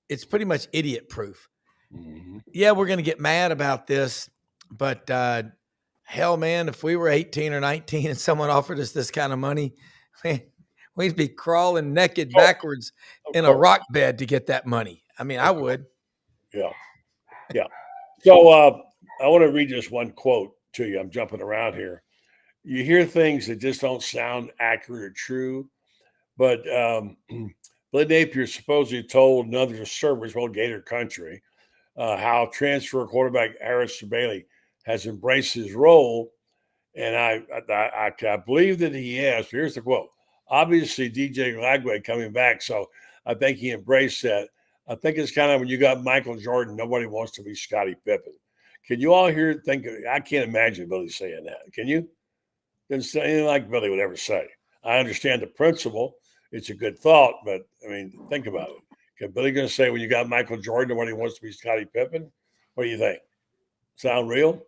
It's pretty much idiot proof. Mm-hmm. Yeah, we're going to get mad about this, but hell, man, if we were 18 or 19 and someone offered us this kind of money, man, we'd be crawling naked backwards in a rock bed to get that money. I mean, I would. Yeah. Yeah. So I want to read just one quote to you. I'm jumping around here. You hear things that just don't sound accurate or true, but Billy Napier supposedly told another servers, well, Gator Country, how transfer quarterback Harris Bailey has embraced his role. And I believe that he has. But here's the quote. Obviously, DJ Lagway coming back, so I think he embraced that. I think it's kind of when you got Michael Jordan, nobody wants to be Scottie Pippen. Can you all hear, I can't imagine Billy saying that. Can you? Didn't say anything like Billy would ever say. I understand the principle. It's a good thought, but, I mean, think about it. Can Billy going to say when you got Michael Jordan, nobody wants to be Scottie Pippen? What do you think? Sound real?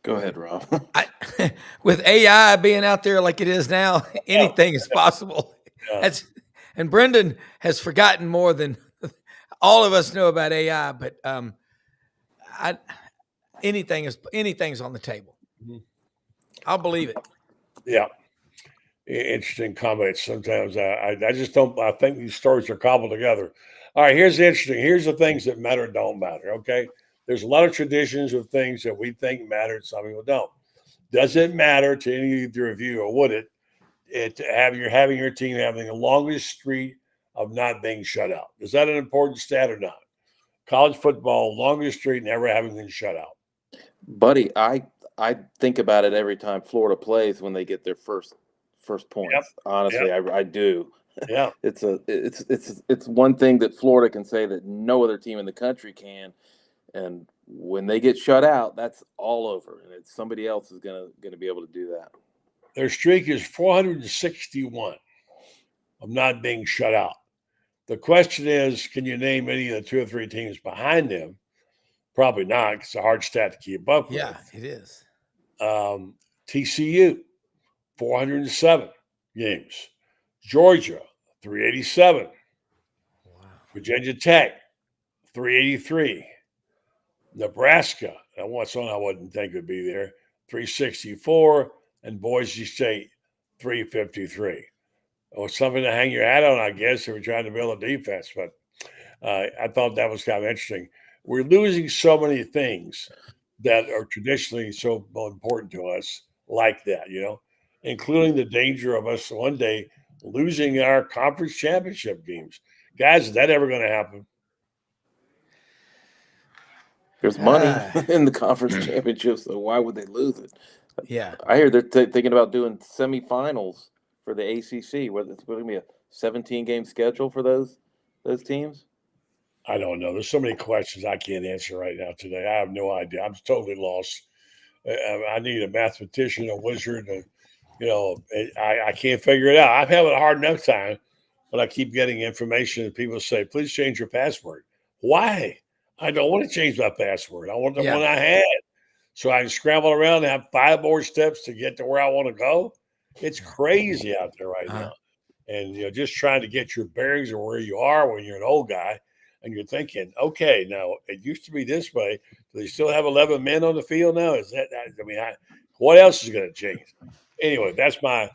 Go ahead, Rob. With AI being out there like it is now, anything is possible. Yeah. And Brenden has forgotten more than all of us know about AI, but anything's on the table. Mm-hmm. I'll believe it. Yeah. Interesting comments. Sometimes I just don't. I think these stories are cobbled together. All right, here's the things that matter and don't matter. Okay, there's a lot of traditions of things that we think matter and some people don't. Does it matter to any of you, or would it having your team having the longest streak of not being shut out? Is that an important stat or not? College football, longest streak, never having been shut out. Buddy, I think about it every time Florida plays when they get their first points. Yep. Honestly, yep. I do. Yeah, it's one thing that Florida can say that no other team in the country can, and when they get shut out, that's all over, and somebody else is gonna be able to do that. Their streak is 461 of not being shut out. The question is, can you name any of the 2 or 3 teams behind them? Probably not. It's a hard stat to keep up with. Yeah, it is. TCU, 407 games. Georgia, 387. Wow. Virginia Tech, 383. Nebraska, that's one I wouldn't think would be there, 364. And Boise State, 353. Well, something to hang your hat on, I guess, if we're trying to build a defense. But I thought that was kind of interesting. We're losing so many things that are traditionally so important to us like that, including the danger of us one day losing our conference championship games. Guys, is that ever going to happen? There's money in the conference championship, so why would they lose it? Yeah. I hear they're thinking about doing semifinals for the ACC, whether it's going to be a 17-game schedule for those teams. I don't know. There's so many questions I can't answer right now today. I have no idea. I'm totally lost. I need a mathematician, a wizard. I can't figure it out. I'm having a hard enough time, but I keep getting information and people say, please change your password. Why? I don't want to change my password. I want the one I had. So I can scramble around and have 5 more steps to get to where I want to go. It's crazy out there right now. And just trying to get your bearings of where you are when you're an old guy and you're thinking, okay, now it used to be this way. Do they still have 11 men on the field now? Is that, what else is going to change? Anyway, that's my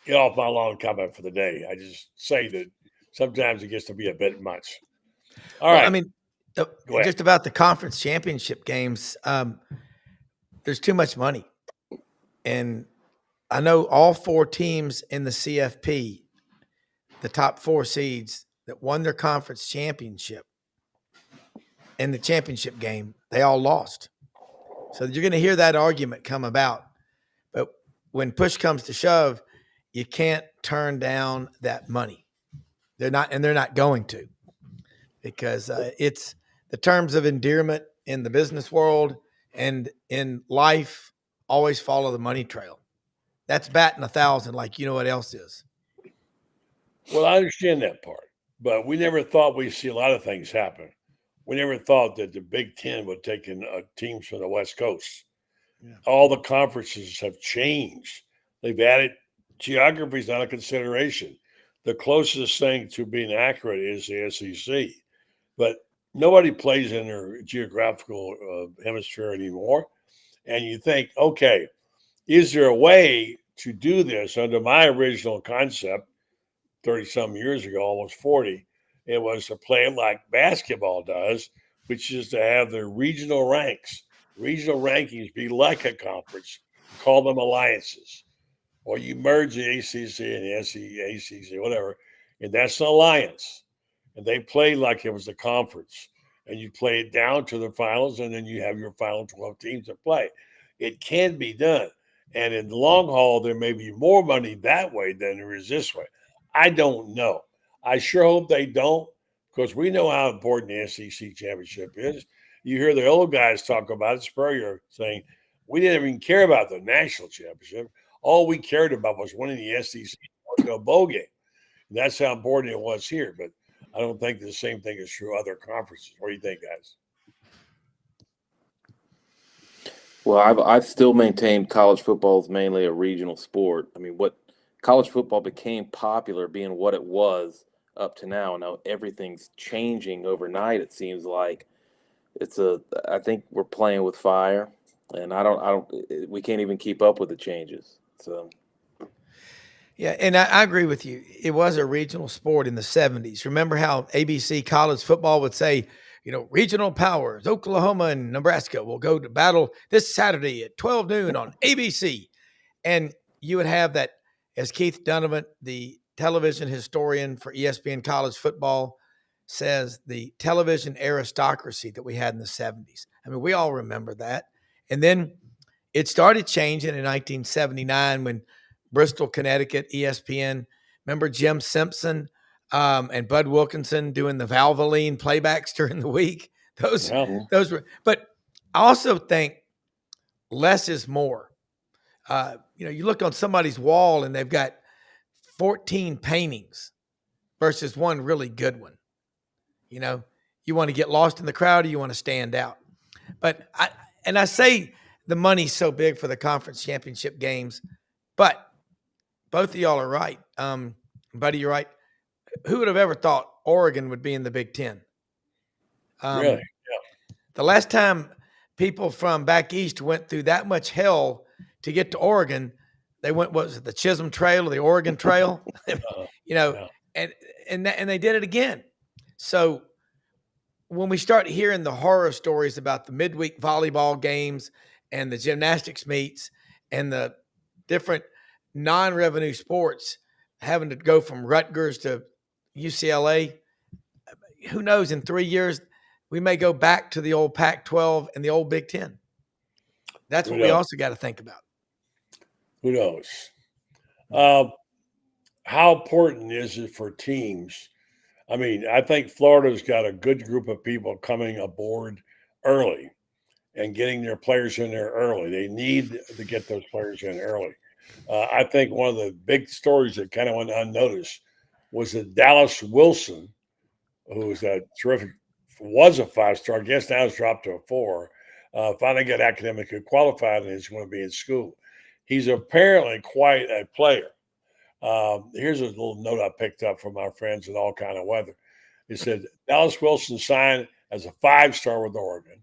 get off my long comment for the day. I just say that sometimes it gets to be a bit much. All right. I mean, just about the conference championship games, there's too much money. And I know all 4 teams in the CFP, the top 4 seeds that won their conference championship in the championship game, they all lost. So you're going to hear that argument come about. But when push comes to shove, you can't turn down that money. They're not going to, because it's the terms of endearment in the business world and in life always follow the money trail. That's batting 1,000 like you know what else is. Well, I understand that part, but we never thought we'd see a lot of things happen. We never thought that the Big Ten would take in teams from the West Coast. Yeah. All the conferences have changed. They've added geography is not a consideration. The closest thing to being accurate is the SEC, but nobody plays in their geographical hemisphere anymore. And you think, okay, is there a way to do this under my original concept 30-some years ago, almost 40? It was to play it like basketball does, which is to have the regional ranks. Regional rankings be like a conference. Call them alliances. Or you merge the ACC and the ACC, whatever, and that's an alliance. And they play like it was a conference. And you play it down to the finals, and then you have your final 12 teams to play. It can be done. And in the long haul, there may be more money that way than there is this way. I don't know. I sure hope they don't, because we know how important the SEC championship is. You hear the old guys talk about it, Spurrier saying, we didn't even care about the national championship. All we cared about was winning the SEC bowl game. And that's how important it was here. But I don't think the same thing is true other conferences. What do you think, guys? Well, I've still maintained college football is mainly a regional sport. I mean, what college football became popular being what it was up to now. Now everything's changing overnight. It seems like I think we're playing with fire, and we can't even keep up with the changes. So. Yeah, and I agree with you. It was a regional sport in the 70s. Remember how ABC college football would say, regional powers, Oklahoma and Nebraska will go to battle this Saturday at 12 noon on ABC. And you would have that, as Keith Donovan, the television historian for ESPN college football, says, the television aristocracy that we had in the 70s. I mean, we all remember that. And then it started changing in 1979 when Bristol, Connecticut, ESPN. Remember Jim Simpson and Bud Wilkinson doing the Valvoline playbacks during the week? Those were. But I also think less is more. You look on somebody's wall and they've got 14 paintings versus one really good one. You want to get lost in the crowd or you want to stand out. But I say the money's so big for the conference championship games, but both of y'all are right. Buddy, you're right. Who would have ever thought Oregon would be in the Big Ten? Really? Yeah. The last time people from back east went through that much hell to get to Oregon, they went, what was it, the Chisholm Trail or the Oregon Trail? And they did it again. So when we start hearing the horror stories about the midweek volleyball games and the gymnastics meets and the different non-revenue sports having to go from Rutgers to UCLA, who knows, in 3 years, we may go back to the old Pac-12 and the old Big Ten. That's what we also got to think about. Who knows? How important is it for teams? I mean, I think Florida's got a good group of people coming aboard early and getting their players in there early. They need to get those players in early. I think one of the big stories that kind of went unnoticed was that Dallas Wilson, who was a terrific, was a 5-star, I guess now has dropped to a 4, finally got academically qualified and is going to be in school. He's apparently quite a player. Here's a little note I picked up from our friends in all kind of weather. It said Dallas Wilson signed as a 5-star with Oregon.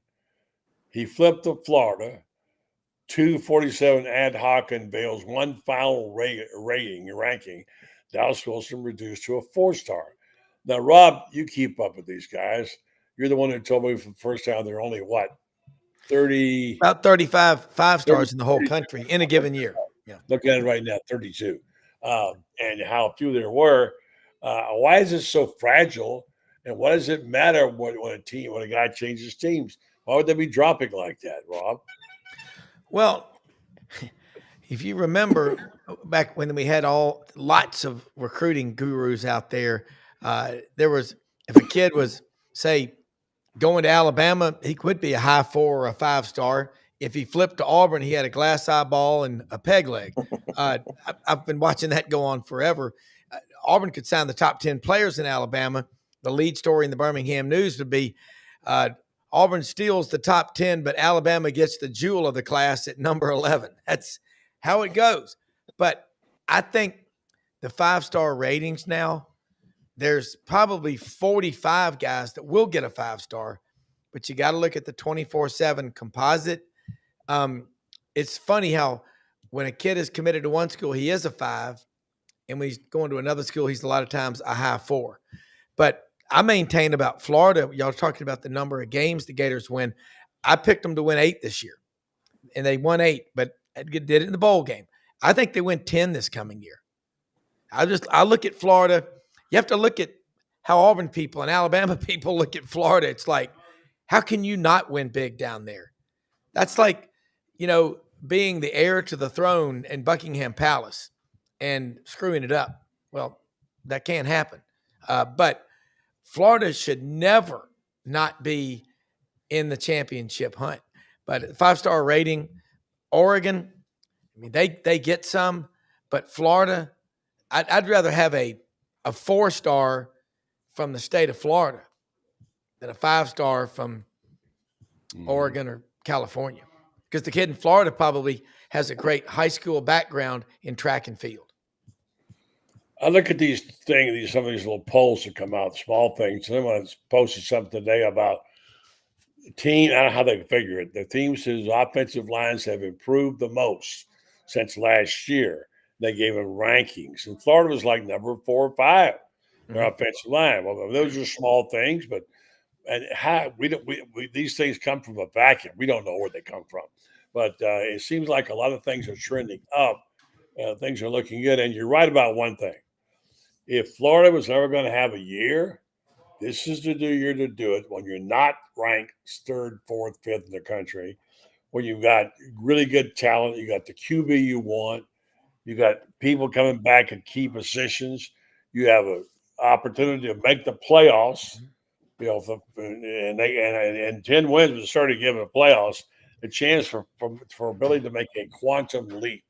He flipped to Florida, 247 ad hoc unveils, one final ranking. Dallas Wilson reduced to a 4-star. Now, Rob, you keep up with these guys. You're the one who told me for the first time they're only what, 30? About 35 5-stars 30, in the whole country in a given year. Yeah. Look at it right now, 32. And how few there were. Why is it so fragile? And what does it matter when a guy changes teams? Why would they be dropping like that, Rob? Well, if you remember back when we had lots of recruiting gurus out there, there was, if a kid was, say, going to Alabama, he could be a high 4 or a 5-star. If he flipped to Auburn, he had a glass eyeball and a peg leg. I've been watching that go on forever. Auburn could sign the top 10 players in Alabama. The lead story in the Birmingham News would be Auburn steals the top 10, but Alabama gets the jewel of the class at number 11. That's how it goes. But I think the 5-star ratings now, there's probably 45 guys that will get a 5-star, but you got to look at the 24/7 composite. It's funny how when a kid is committed to one school, he is a 5, and when he's going to another school, he's a lot of times a high 4. But I maintain about Florida, y'all talking about the number of games the Gators win. I picked them to win 8 this year, and they won 8, but did it in the bowl game. I think they win 10 this coming year. I look at Florida. You have to look at how Auburn people and Alabama people look at Florida. It's like, how can you not win big down there? That's like, being the heir to the throne in Buckingham Palace and screwing it up. Well, that can't happen. But Florida should never not be in the championship hunt. But 5-star rating, Oregon, I mean, they get some, but Florida, I'd rather have a 4-star from the state of Florida than a 5-star from Oregon or California, because the kid in Florida probably has a great high school background in track and field. I look at some of these little polls that come out, small things. Someone posted something today about the team. I don't know how they figure it. The teams whose offensive lines have improved the most since last year. They gave them rankings, and Florida was like number 4 or 5. Their offensive line. Well, those are small things, but these things come from a vacuum. We don't know where they come from, but it seems like a lot of things are trending up. Things are looking good, and you're right about one thing. If Florida was ever going to have a year, this is the year to do it when you're not ranked 3rd, 4th, 5th in the country, when you've got really good talent, you got the QB you want, you got people coming back in key positions, you have an opportunity to make the playoffs, and 10 wins was started giving the playoffs a chance for ability to make a quantum leap.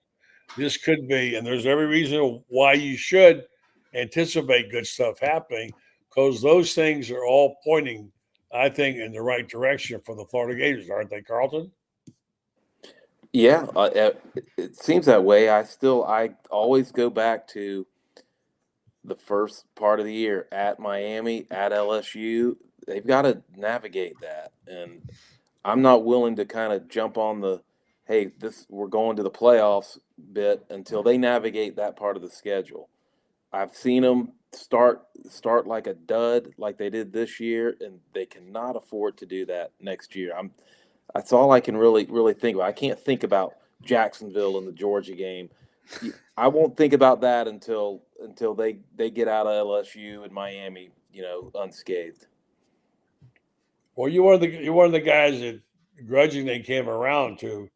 This could be, and there's every reason why you should anticipate good stuff happening, because those things are all pointing, I think, in the right direction for the Florida Gators, aren't they, Carlton? Yeah, it seems that way. I always go back to the first part of the year at Miami, at LSU. They've got to navigate that, and I'm not willing to kind of jump on the, hey, we're going to the playoffs bit until they navigate that part of the schedule. I've seen them start like a dud, like they did this year, and they cannot afford to do that next year. That's all I can really think about. I can't think about Jacksonville in the Georgia game. I won't think about that until they get out of LSU and Miami, unscathed. Well, you're one of the guys that grudgingly came around to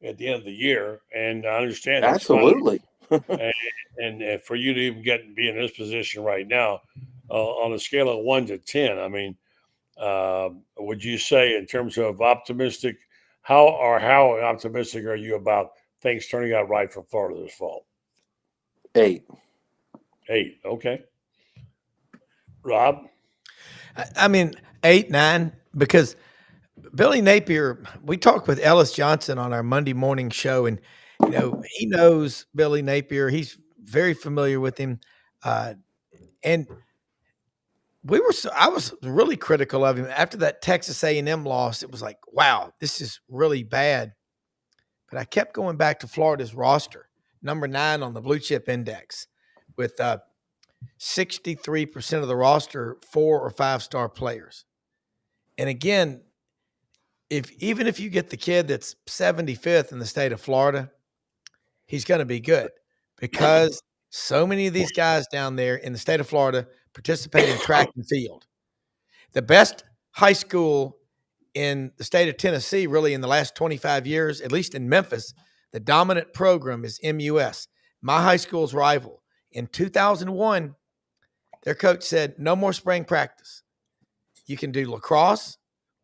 at the end of the year, and I understand that's absolutely. and for you to even be in this position right now, on a scale of 1 to 10. I mean, would you say in terms of optimistic, how optimistic are you about things turning out right for Florida this fall? 8. 8. Okay. Rob? I mean, 8, 9, because Billy Napier, we talked with Ellis Johnson on our Monday morning show, and he knows Billy Napier. He's very familiar with him, and I was really critical of him after that Texas A&M loss. It was like, wow, this is really bad. But I kept going back to Florida's roster, number 9 on the blue chip index, with 63% of the roster 4 or 5 star players. And again, even if you get the kid that's 75th in the state of Florida, he's going to be good because so many of these guys down there in the state of Florida participate in track and field. The best high school in the state of Tennessee, really in the last 25 years, at least in Memphis, the dominant program is MUS, my high school's rival. In 2001, their coach said, no more spring practice. You can do lacrosse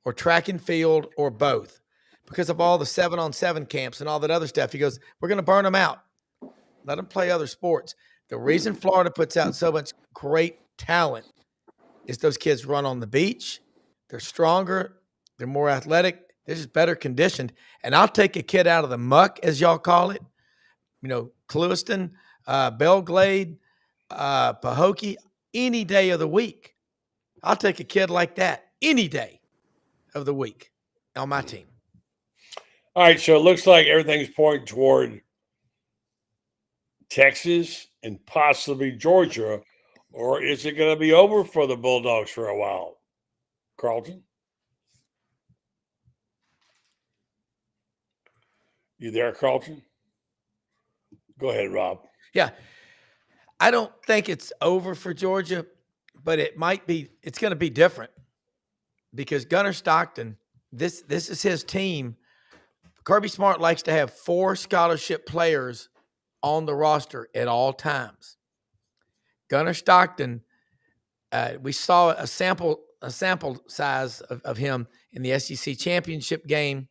or track and field or both because of all the 7-on-7 camps and all that other stuff. He goes, we're going to burn them out. Let them play other sports. The reason Florida puts out so much great talent is those kids run on the beach. They're stronger. They're more athletic. They're just better conditioned. And I'll take a kid out of the muck, as y'all call it. Clewiston, Belglade, Pahokee, any day of the week. I'll take a kid like that any day of the week on my team. All right, so it looks like everything's pointing toward Texas and possibly Georgia, or is it going to be over for the Bulldogs for a while? Carlton? You there, Carlton? Go ahead, Rob. Yeah. I don't think it's over for Georgia, but it's going to be different because Gunnar Stockton, this is his team. Kirby Smart likes to have 4 scholarship players on the roster at all times. Gunnar Stockton, we saw a sample size of him in the SEC championship game.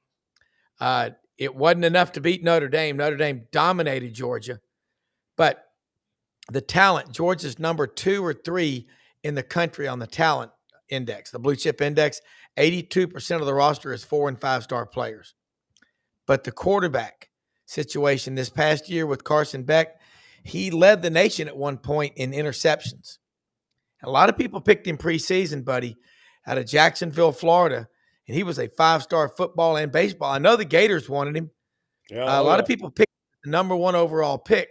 It wasn't enough to beat Notre Dame. Notre Dame dominated Georgia, but the talent, Georgia's number 2 or 3 in the country on the talent index, the blue chip index. 82% of the roster is 4 and 5 star players. But the quarterback situation this past year with Carson Beck, he led the nation at one point in interceptions. A lot of people picked him preseason, buddy, out of Jacksonville, Florida, and he was a 5-star football and baseball. I know the Gators wanted him. Yeah, a lot of people picked the number 1 overall pick,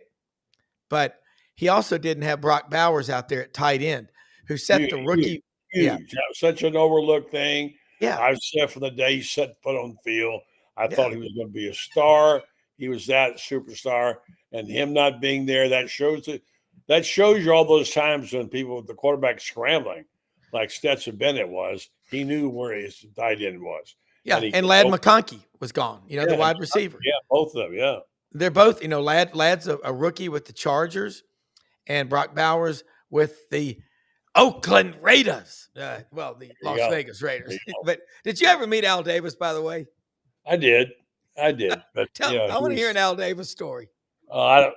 but he also didn't have Brock Bowers out there at tight end, who set the rookie. Huge. Yeah. That was such an overlooked thing. Yeah. I was there from the day he set foot on the field. I thought he was going to be a star. He was that superstar, and him not being there, that shows you all those times when the quarterback scrambling, like Stetson Bennett was. He knew where his tight end was. Yeah, and Ladd McConkey was gone. The wide receiver. Yeah, both of them. Yeah, they're both. Ladd's a rookie with the Chargers, and Brock Bowers with the Oakland Raiders. The Las Vegas Raiders. But did you ever meet Al Davis, by the way? I did. But I want to hear an Al Davis story. Al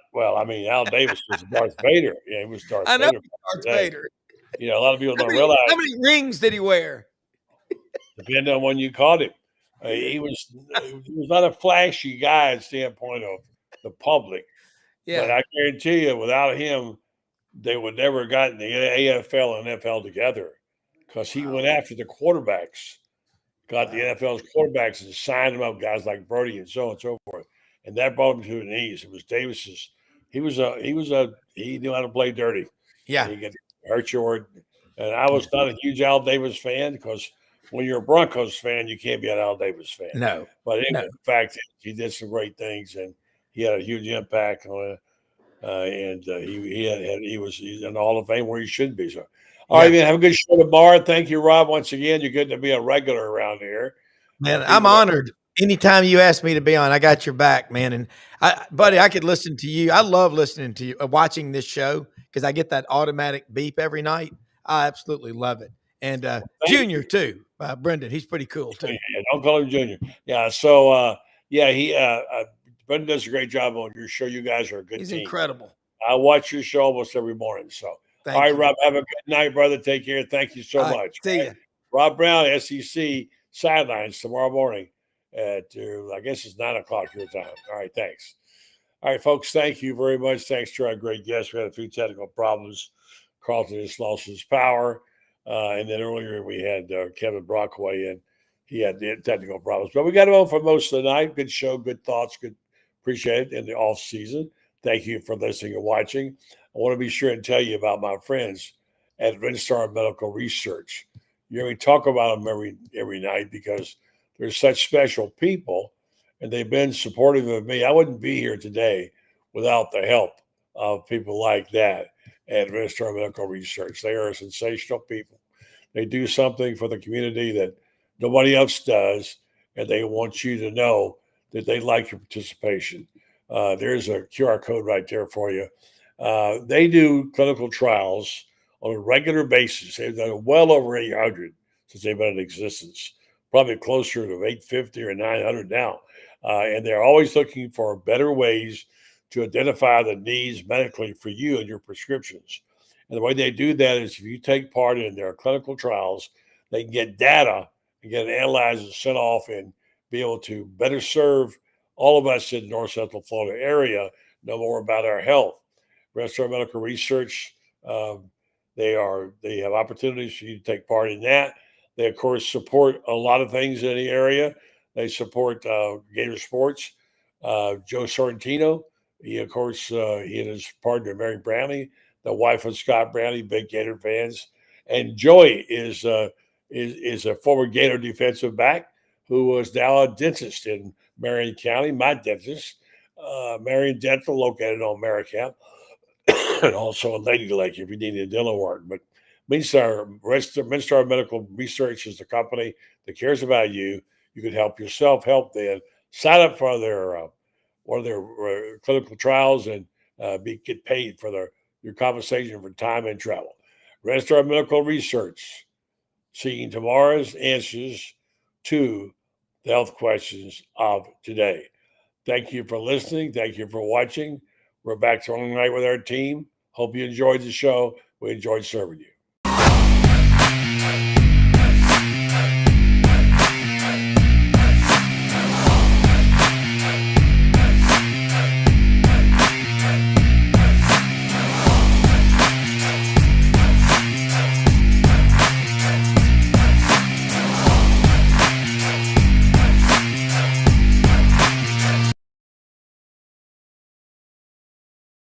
Davis was Darth Vader. Yeah, he was Darth Vader. I know Darth Vader. A lot of people don't realize. How many rings did he wear? Depending on when you caught him. He was not a flashy guy at standpoint of the public. Yeah. But I guarantee you, without him, they would never have gotten the AFL and NFL together because he went after the quarterbacks. Got the NFL's quarterbacks and signed them up, guys like Brody and so on and so forth. And that brought him to his knees. It was Davis's. He knew how to play dirty. Yeah. He could hurt you. And I was not a huge Al Davis fan because when you're a Broncos fan, you can't be an Al Davis fan. No. But anyway, the fact is he did some great things and he had a huge impact on it. He's in the Hall of Fame where he should be. So, all right, man. Have a good show tomorrow. Thank you, Rob. Once again, you're good to be a regular around here. Man, I'm honored. Anytime you ask me to be on, I got your back, man. And I could listen to you. I love listening to you, watching this show because I get that automatic beep every night. I absolutely love it. And Junior too, Brenden, he's pretty cool too. Yeah, don't call him Junior. Yeah. So yeah, he Brenden does a great job on your show. You guys are a good He's team. incredible. I watch your show almost every morning. So Thank all right, you. Rob, have a good night, brother. Take care. Thank you so All right, much. see ya. Rob Browne, SEC sidelines tomorrow morning at I guess it's 9:00 your time. All right, thanks. All right, folks, thank you very much. Thanks to our great guests. We had a few technical problems. Carlton just lost his power. And then earlier we had Kevin Brockway, and he had the technical problems. But we got him on for most of the night. Good show, good thoughts, good. Appreciate it in the off season. Thank you for listening and watching. I want to be sure and tell you about my friends at Vinstar Medical Research. You hear me talk about them every night because they're such special people, and they've been supportive of me. I wouldn't be here today without the help of people like that at Vinstar Medical Research. They are sensational people. They do something for the community that nobody else does, and they want you to know that they like your participation. There's a QR code right there for you. They do clinical trials on a regular basis. They've done well over 800 since they've been in existence, probably closer to 850 or 900 now. And they're always looking for better ways to identify the needs medically for you and your prescriptions. And the way they do that is if you take part in their clinical trials, they can get data and get it analyzed and sent off and be able to better serve all of us in the North Central Florida area, know more about our health. Vinstar Medical Research, they have opportunities for you to take part in that. They of course support a lot of things in the area. They support Gator Sports. Joe Sorrentino, he of course he and his partner Mary Brownlee, the wife of Scott Brownlee, big Gator fans, and Joey is a former Gator defensive back who was now a dentist in Marion County, my dentist, Marion Dental, located on Maricap, and also in Lady Lake if you need a dental work. But Minstar Medical Research is the company that cares about you. You can help yourself, help them. Sign up for their one of their clinical trials and get paid for your compensation for time and travel. Minstar Medical Research, seeking tomorrow's answers to the health questions of today. Thank you for listening. Thank you for watching. We're back tomorrow night with our team. Hope you enjoyed the show. We enjoyed serving you.